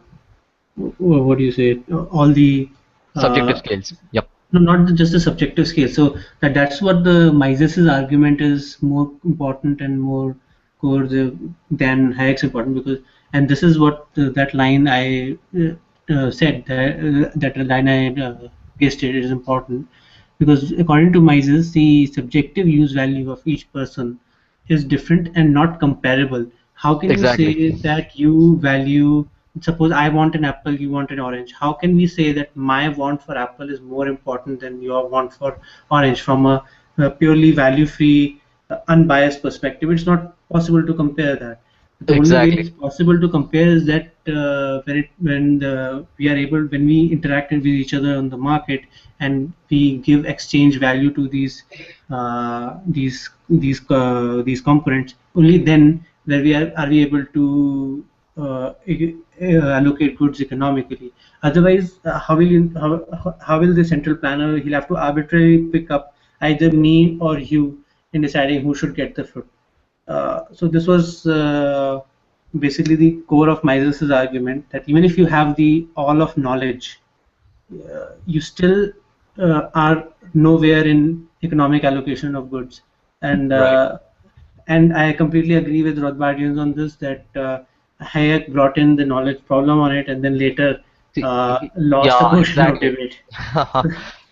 what do you say, all the Subjective uh, scales. Yep. no, not just the subjective scale. So that's what the Mises's argument is more important and more coercive than Hayek's important because, and this is what that line I said that line I pasted is important because according to Mises, the subjective use value of each person is different and not comparable. How can you Exactly. say that you value, suppose I want an apple, you want an orange? How can we say that my want for apple is more important than your want for orange from a purely value-free, unbiased perspective? It's not possible to compare that. The only way Exactly. it's possible to compare is that we are able, when we interact with each other on the market and we give exchange value to these components, only then where are we able to allocate goods economically. Otherwise, how will the central planner, he'll have to arbitrarily pick up either me or you in deciding who should get the fruit. So this was basically the core of Mises's argument that even if you have the all of knowledge, you still are nowhere in economic allocation of goods. And Right. uh, and I completely agree with Rothbardians on this that Hayek brought in the knowledge problem on it, and then later See, lost a yeah, portion of exactly. debate.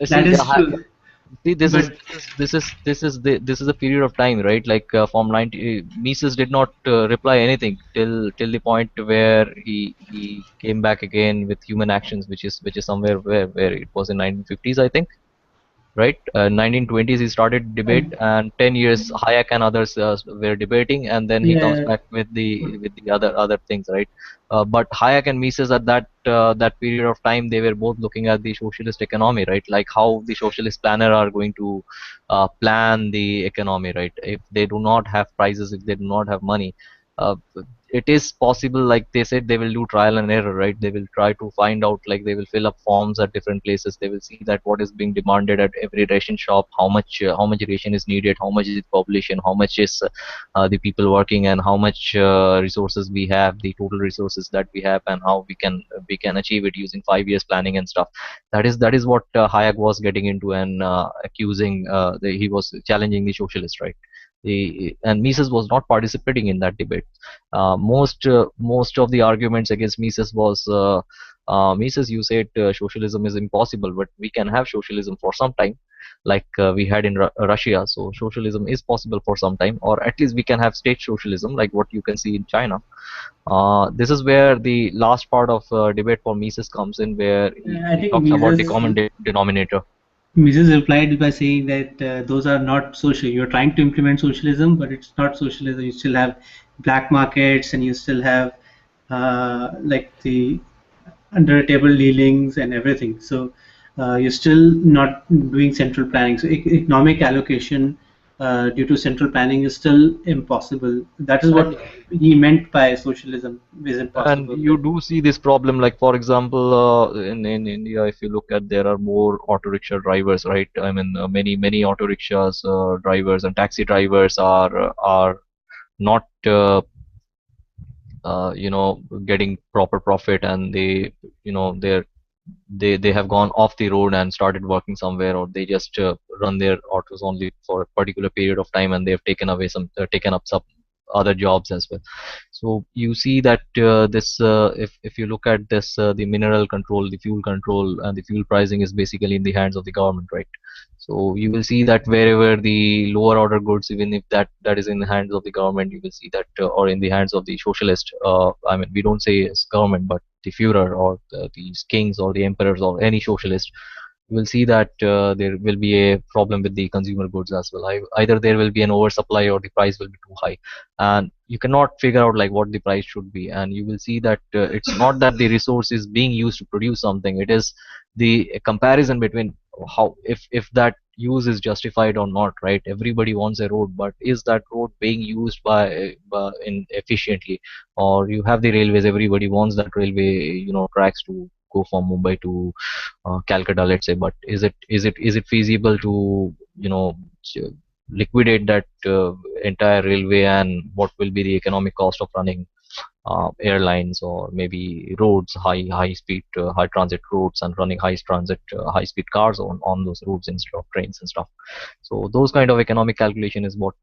That See, is true, see, but this is a period of time, right? Like from 90, Mises did not reply anything till the point where he came back again with Human Actions, which is somewhere where it was in 1950s, I think, right? 1920s he started debate, um, and 10 years Hayek and others were debating, and then he comes yeah, back with the other things, right? But Hayek and Mises at that period of time, they were both looking at the socialist economy, right? Like how the socialist planner are going to plan the economy, right? If they do not have prices, if they do not have money, uh, it is possible, like they said, they will do trial and error, right? They will try to find out, like they will fill up forms at different places, they will see that what is being demanded at every ration shop, how much ration is needed, how much is the population, how much is the people working, and how much resources we have, the total resources that we have, and how we can achieve it using 5 years planning and stuff. That is what Hayek was getting into, and accusing he was challenging the socialist, right? And Mises was not participating in that debate. Most of the arguments against Mises was, Mises, you said socialism is impossible, but we can have socialism for some time, like we had in Russia. So socialism is possible for some time, or at least we can have state socialism, like what you can see in China. This is where the last part of debate for Mises comes in, where I he think talks about the common denominator. Mises replied by saying that those are not social. You're trying to implement socialism, but it's not socialism. You still have black markets, and you still have like the under table dealings and everything. So you're still not doing central planning. So economic allocation due to central planning is still impossible. That is And what he meant by socialism is And impossible. you do see this problem, like for example, in India, if you look at, there are more auto rickshaw drivers, right? I mean, many auto rickshaws drivers and taxi drivers are not getting proper profit, and they have gone off the road and started working somewhere, or they just run their autos only for a particular period of time, and they have taken up some other jobs as well. So you see that this if you look at this, the mineral control, the fuel control, and the fuel pricing is basically in the hands of the government, right? So you will see that wherever the lower order goods, even if that is in the hands of the government, you will see that, or in the hands of the socialist. I mean, we don't say it's government, but the Führer, or these kings, or the emperors, or any socialist, you will see that there will be a problem with the consumer goods as well. Either there will be an oversupply, or the price will be too high, and you cannot figure out like what the price should be. And you will see that it's not that the resource is being used to produce something, it is the comparison between how, if that use is justified or not, right? Everybody wants a road, but is that road being used in efficiently? Or you have the railways, everybody wants that railway, tracks to go from Mumbai to Calcutta, let's say, but is it feasible to liquidate that entire railway, and what will be the economic cost of running airlines, or maybe roads, high speed high transit roads, and running high speed cars on those roads instead of trains and stuff. So those kind of economic calculation is what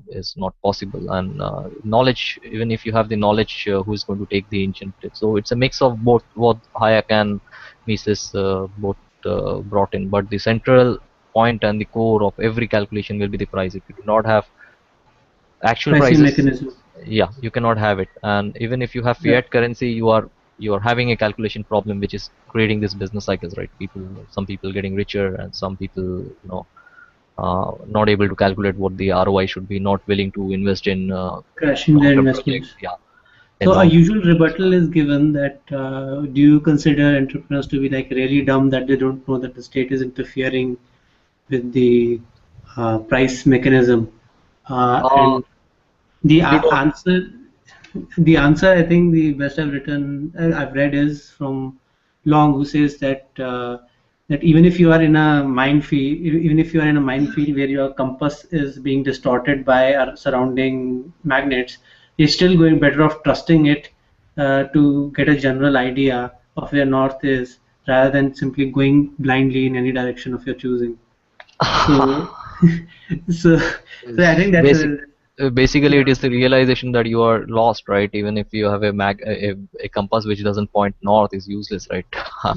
is not possible. And knowledge, even if you have the knowledge, who is going to take the initiative? So it's a mix of both what Hayek and Mises both brought in, but the central point and the core of every calculation will be the price. If you do not have actual Pricing prices, mechanism. yeah, you cannot have it. And even if you have Yeah. fiat currency, you are having a calculation problem, which is creating this business cycles, right? Some people getting richer, and some people, not able to calculate what the ROI should be, not willing to invest in Crashing their long-term projects. investments. Yeah, in So a long. usual rebuttal is given that do you consider entrepreneurs to be like really dumb that they don't know that the state is interfering with the price mechanism? Uh, And the we don't. answer I think the best I've read is from Long, who says that that even if you are in a minefield, even if you are in a minefield where your compass is being distorted by our surrounding magnets, you're still going better off trusting it to get a general idea of where north is, rather than simply going blindly in any direction of your choosing. So, so, so I think that's Basic, a Basically, yeah. it is the realization that you are lost, right? Even if you have a compass which doesn't point north, is useless, right?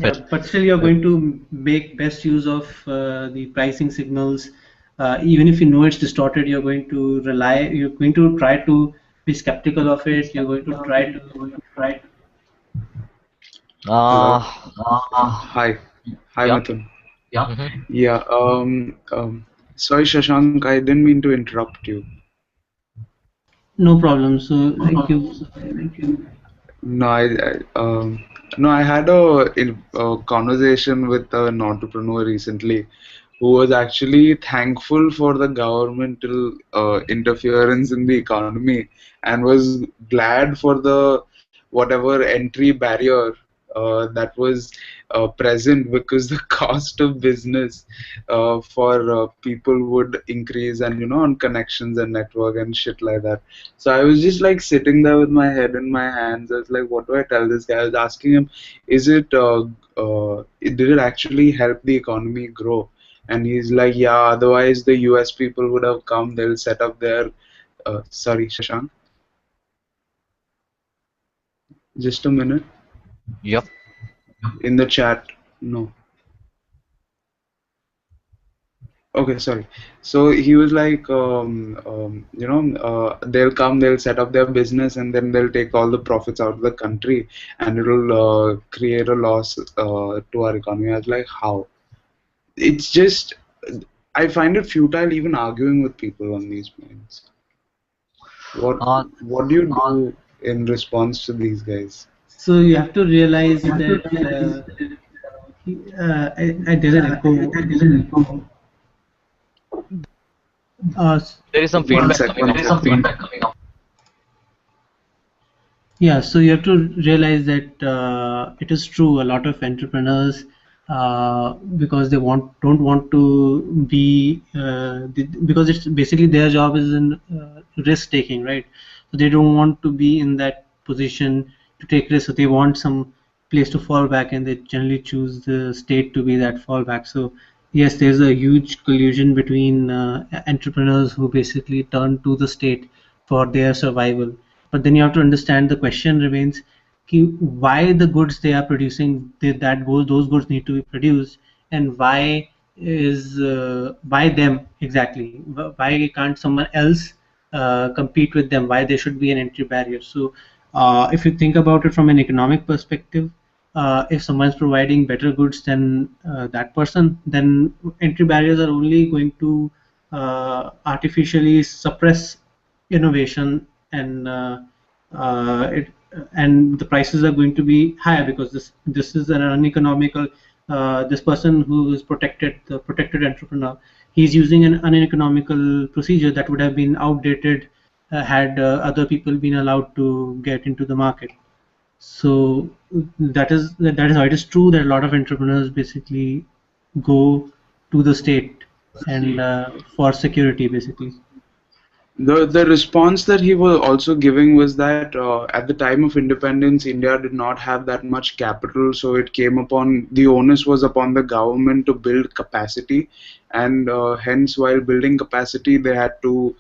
Yeah, but still you're going to make best use of the pricing signals. Even if you know it's distorted, you're going to try to be skeptical of it. You're going to try to, Uh, Hello. Hi. Hi, yeah. Mithun. Hmm. Yeah. Sorry, Shashank. I didn't mean to interrupt you. no problem. So like you, No, no. I had a conversation with an entrepreneur recently who was actually thankful for the governmental interference in the economy, and was glad for the whatever entry barrier that was present, because the cost of business for people would increase, and on connections and network and shit like that. So I was just like sitting there with my head in my hands. I was like, what do I tell this guy? I was asking him, did it actually help the economy grow? And he's like, yeah, otherwise the US people would have come, they'll set up their, sorry, Shashank, just a minute, Yep. in the chat, no. Okay, sorry. So he was like, they'll come, they'll set up their business, and then they'll take all the profits out of the country, and it'll create a loss to our economy. I was like, how? It's just, I find it futile even arguing with people on these points. What Uh, what do you do in response to these guys? so you have to realize that there's an echo. Uh, there is some One feedback sec, coming one up. sec. Yeah, so you have to realize that it is true. A lot of entrepreneurs, because they don't want to be, because it's basically their job is in risk taking, right? So they don't want to be in that position to take risks. So they want some place to fall back, and they generally choose the state to be that fallback. So yes, there's a huge collusion between entrepreneurs who basically turn to the state for their survival. But then you have to understand, the question remains, why the goods they are producing, those goods need to be produced, and why them exactly? Why can't someone else compete with them? Why there should be an entry barrier? So if you think about it from an economic perspective, if someone's providing better goods than that person, then entry barriers are only going to artificially suppress innovation, and it and the prices are going to be higher, because this is an uneconomical this person who is protected, the protected entrepreneur, he's using an uneconomical procedure that would have been outdated had other people been allowed to get into the market. So that is how it is true that a lot of entrepreneurs basically go to the state and for security basically. The response that he was also giving was that at the time of independence, India did not have that much capital, so it came upon the onus was upon the government to build capacity, and hence, while building capacity, they had to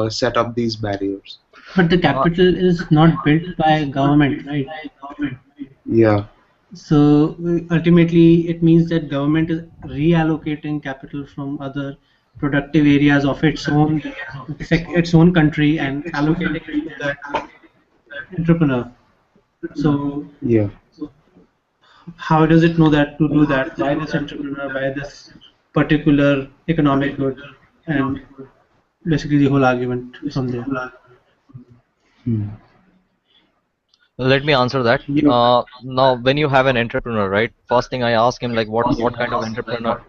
set up these barriers. But the Uh, capital is not built by government, right? Yeah. So ultimately, it means that government is reallocating capital from other productive areas of its own country and allocating it to that entrepreneur. So Yeah. how does it know that to do that? Why this entrepreneur? Why this particular economic good? And basically the whole argument from there. Hmm. Let me answer that. Yeah. Now, when you have an entrepreneur, right? First thing I ask him, like, what kind of entrepreneur?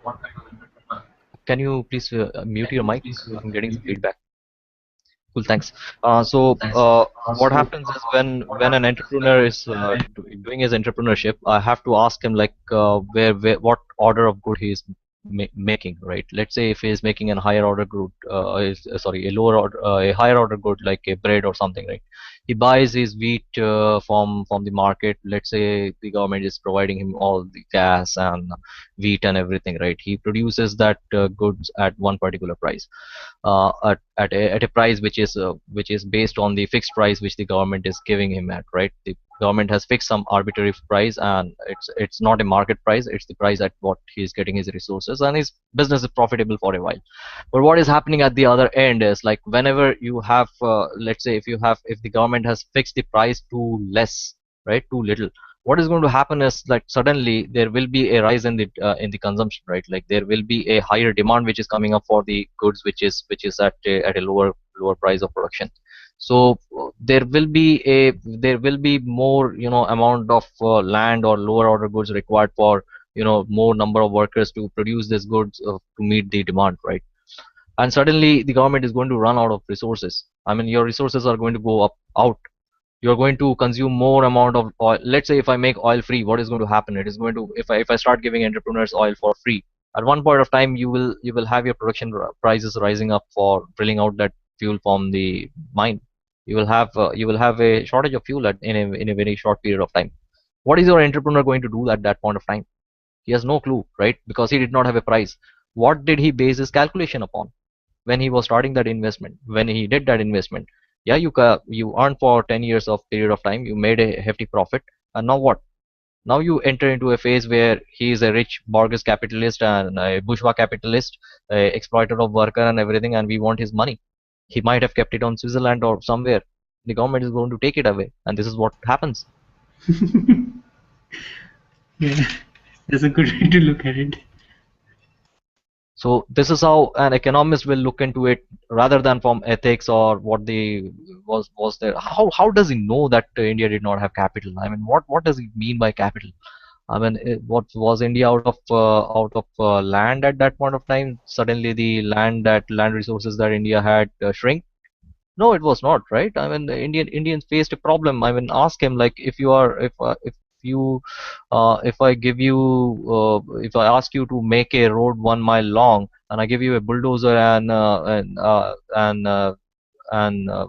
Can you please mute your mic? I'm getting some feedback. Cool, thanks. What happens is when an entrepreneur is doing his entrepreneurship, I have to ask him like where what order of good he is making, right? Let's say if he is making a higher order good, sorry, a lower order, a higher order good like a bread or something, right? He buys his wheat from the market. Let's say the government is providing him all the gas and wheat and everything, right? He produces that goods at one particular price at a price which is based on the fixed price which the government is giving him at, right? The government has fixed some arbitrary price, and it's not a market price, it's the price at what he's getting his resources, and his business is profitable for a while. But what is happening at the other end is like whenever you have let's say if the government has fixed the price too less, right, too little, what is going to happen is like suddenly there will be a rise in the consumption, right? Like there will be a higher demand which is coming up for the goods which is at a lower price of production. So there will be more, amount of land or lower order goods required for, more number of workers to produce these goods to meet the demand, right? And suddenly the government is going to run out of resources. I mean, your resources are going to go up out. You're going to consume more amount of oil. Let's say if I make oil free, what is going to happen? It is going to, if I start giving entrepreneurs oil for free, at one point of time you will have your production prices rising up for drilling out that fuel from the mine. You will have a shortage of fuel in a very short period of time. What is your entrepreneur going to do at that point of time? He has no clue, right? Because he did not have a price. What did he base his calculation upon when he was starting that investment? When he did that investment, yeah, you earned for 10 years of period of time, you made a hefty profit, and now what? Now you enter into a phase where he is a rich bourgeois capitalist and a bourgeois capitalist, a exploiter of worker and everything, and we want his money. He might have kept it on Switzerland or somewhere. The government is going to take it away, and this is what happens. Yeah, that's a good way to look at it. So this is how an economist will look into it, rather than from ethics or what the was there. How does he know that India did not have capital? I mean, what does he mean by capital? I mean, what was India out of land at that point of time? Suddenly, the land resources that India had shrink. No, it was not, right? I mean, the Indians faced a problem. I mean, ask him like if you if I give you if I ask you to make a road 1 mile long and I give you a bulldozer and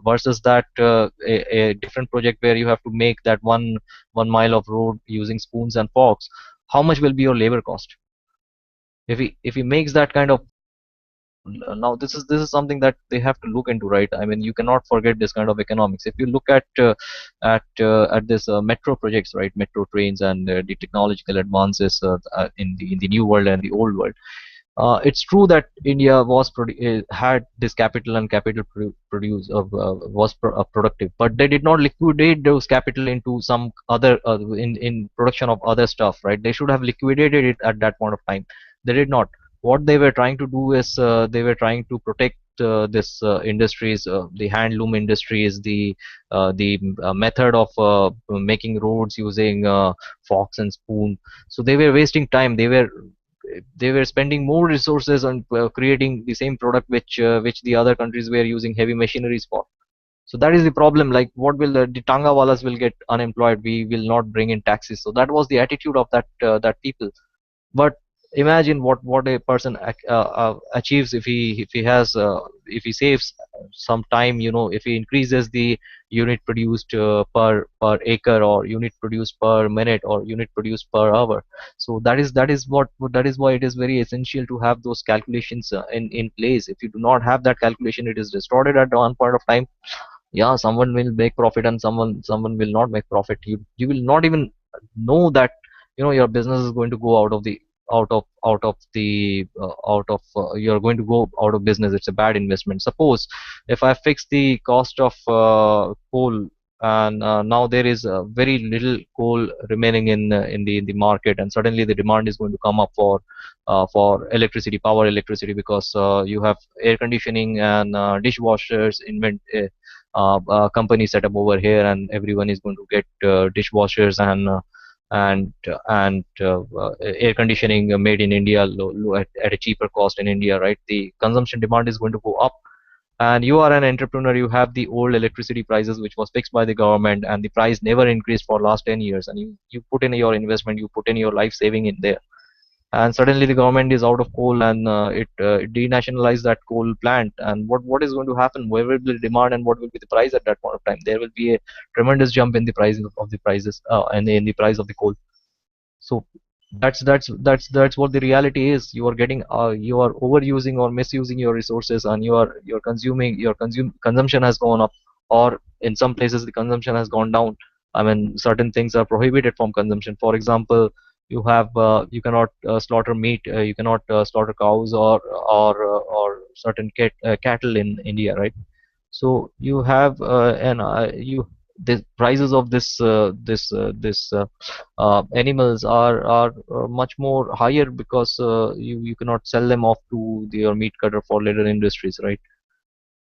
versus that a different project where you have to make that one mile of road using spoons and forks, how much will be your labor cost? If he makes that kind of now this is something that they have to look into, right? I mean, you cannot forget this kind of economics. If you look at this metro projects, right, metro trains and the technological advances in the new world and the old world, it's true that India had this capital and capital produce was productive, but they did not liquidate those capital into some other in production of other stuff, right? They should have liquidated it at that point of time. They did not. What they were trying to do is they were trying to protect this industries, the handloom industries, the method of making roads using forks and spoon. So they were wasting time. They were spending more resources on creating the same product which the other countries were using heavy machineries for. So that is the problem. Like, what will the Tanga walas will get unemployed? We will not bring in taxes. So that was the attitude of that people. But imagine what a person achieves if he saves some time. If he increases the unit produced per acre, or unit produced per minute, or unit produced per hour. So that is why it is very essential to have those calculations in place. If you do not have that calculation, it is distorted at one point of time. Yeah, someone will make profit and someone will not make profit. You will not even know that your business is going to go out of you're going to go out of business. It's a bad investment. Suppose if I fix the cost of coal, and now there is very little coal remaining in the market, and suddenly the demand is going to come up for electricity, power electricity, because you have air conditioning and dishwashers company set up over here, and everyone is going to get dishwashers and air conditioning made in India at a cheaper cost in India, right? The consumption demand is going to go up, and you are an entrepreneur. You have the old electricity prices which was fixed by the government, and the price never increased for last 10 years, and you put in your investment, you put in your life saving in there, and suddenly the government is out of coal, and it denationalized that coal plant. And what is going to happen? Where will be the demand and what will be the price at that point of time? There will be a tremendous jump in the price of the prices, and in the price of the coal. So that's what the reality is. You are overusing or misusing your resources, and you're consuming your consumption has gone up, or in some places the consumption has gone down. I mean, certain things are prohibited from consumption. For example, you cannot slaughter meat, you cannot slaughter cows, or certain cattle in India, right? So you have and you the prices of this animals are much more higher, because you cannot sell them off to your meat cutter for later industries, right?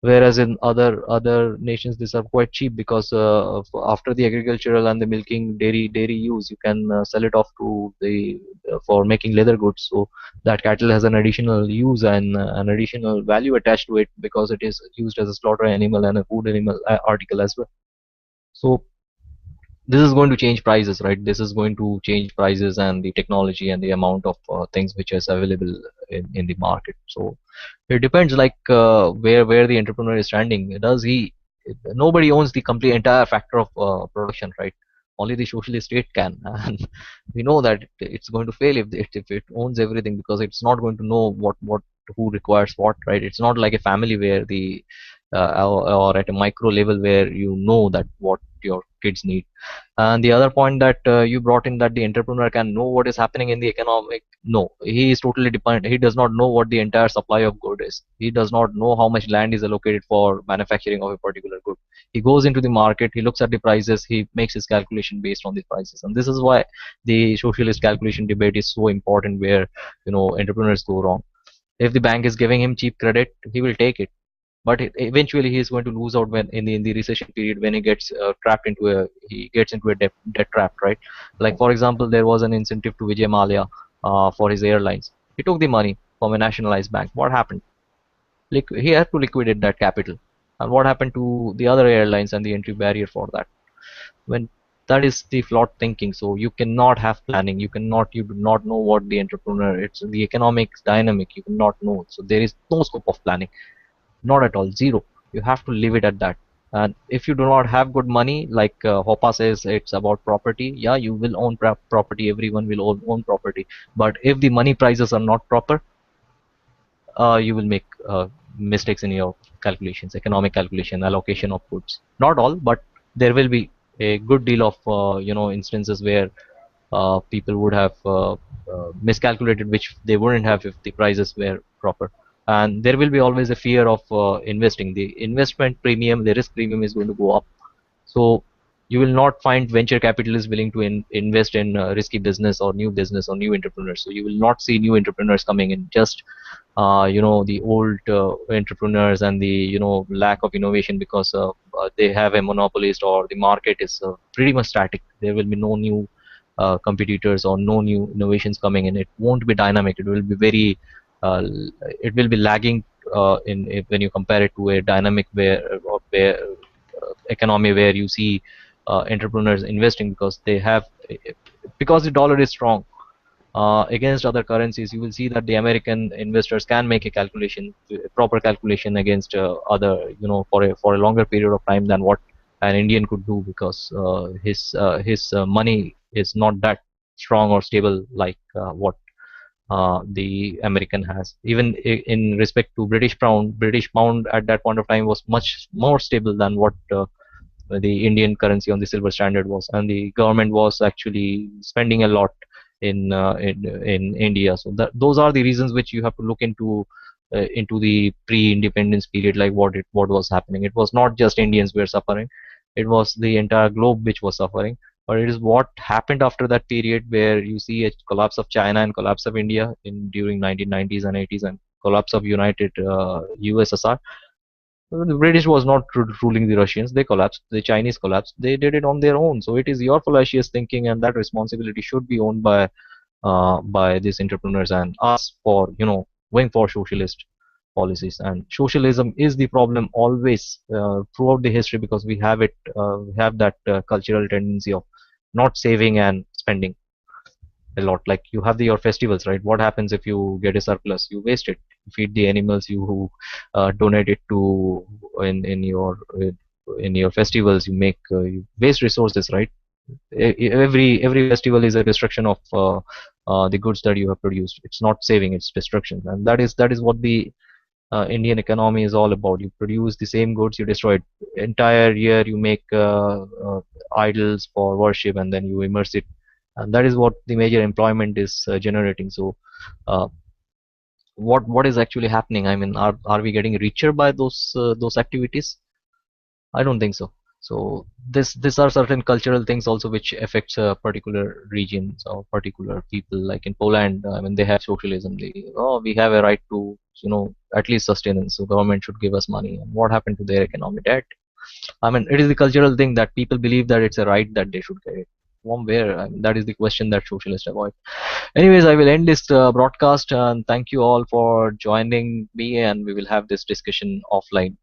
Whereas in other nations, these are quite cheap, because after the agricultural and the milking dairy use, you can sell it off to the for making leather goods. So that cattle has an additional use and an additional value attached to it, because it is used as a slaughter animal and a food animal article as well. So this is going to change prices, right? This is going to change prices and the technology and the amount of things which is available in the market. So it depends, like where the entrepreneur is standing. Does he? Nobody owns the complete entire factor of production, right? Only the socialist state can, and we know that it's going to fail if it owns everything, because it's not going to know what who requires what, right? It's not like a family where or at a micro level where you know that what your kids need. And the other point that you brought in, that the entrepreneur can know what is happening in the economic. No, he is totally dependent. He does not know what the entire supply of good is. He does not know how much land is allocated for manufacturing of a particular good. He goes into the market, he looks at the prices, he makes his calculation based on the prices. And this is why the socialist calculation debate is so important, where entrepreneurs go wrong. If the bank is giving him cheap credit, he will take it, but eventually he is going to lose out when in the recession period, when he gets gets into a debt trap, right? Like, for example, there was an incentive to Vijay Mallya for his airlines. He took the money from a nationalized bank. What happened? He had to liquidate that capital. And what happened to the other airlines and the entry barrier for that? When that is the flawed thinking. So you cannot have planning. You do not know what the entrepreneur. It's the economic dynamic. You cannot know. So there is no scope of planning. Not at all, zero. You have to leave it at that. And if you do not have good money, like Hoppe says, it's about property. Yeah, you will own property. Everyone will own property. But if the money prices are not proper, you will make mistakes in your calculations, economic calculation, allocation of goods. Not all, but there will be a good deal of instances where people would have miscalculated, which they wouldn't have if the prices were proper. And there will be always a fear of investing. The investment premium, the risk premium is going to go up. So You will not find venture capitalists willing to invest in risky business or new entrepreneurs. So you will not see new entrepreneurs coming in. Just the old entrepreneurs and the lack of innovation, because they have a monopolist, or the market is pretty much static. There will be no new competitors or no new innovations coming in. It won't be dynamic. It will be very it will be lagging when you compare it to a dynamic where economy, where you see entrepreneurs investing, because they have, because the dollar is strong against other currencies. You will see that the American investors can make a proper calculation against other, for a longer period of time than what an Indian could do, because his money is not that strong or stable like what the American has. Even in respect to British pound at that point of time was much more stable than what the Indian currency on the silver standard was, and the government was actually spending a lot in India. So those are the reasons which you have to look into the pre-independence period, like what was happening. It was not just Indians were suffering; it was the entire globe which was suffering. But it is what happened after that period, where you see a collapse of China and collapse of India during 1990s and 80s, and collapse of United USSR. The British was not ruling the Russians. They collapsed. The Chinese collapsed. They did it on their own. So it is your fallacious thinking, and that responsibility should be owned by these entrepreneurs and us for going for socialist policies. And socialism is the problem always throughout the history, because we have it. We have that cultural tendency of not saving and spending a lot. Like you have your festivals, right? What happens if you get a surplus? You waste it. You feed the animals. You donate it to in your festivals. You waste resources, right? Every festival is a destruction of the goods that you have produced. It's not saving, it's destruction. And that is what the Indian economy is all about. You produce the same goods, you destroy it. Entire year you make idols for worship, and then you immerse it, and that is what the major employment is generating. So uh, what is actually happening? I mean, are we getting richer by those activities? I don't think so. So these are certain cultural things also which affects particular regions or particular people. Like in Poland, I mean, they have socialism. We have a right to at least sustenance. So government should give us money. And what happened to their economic debt? I mean, it is the cultural thing that people believe that it's a right that they should get it. From where? I mean, that is the question that socialists avoid. Anyways, I will end this broadcast, and thank you all for joining me, and we will have this discussion offline.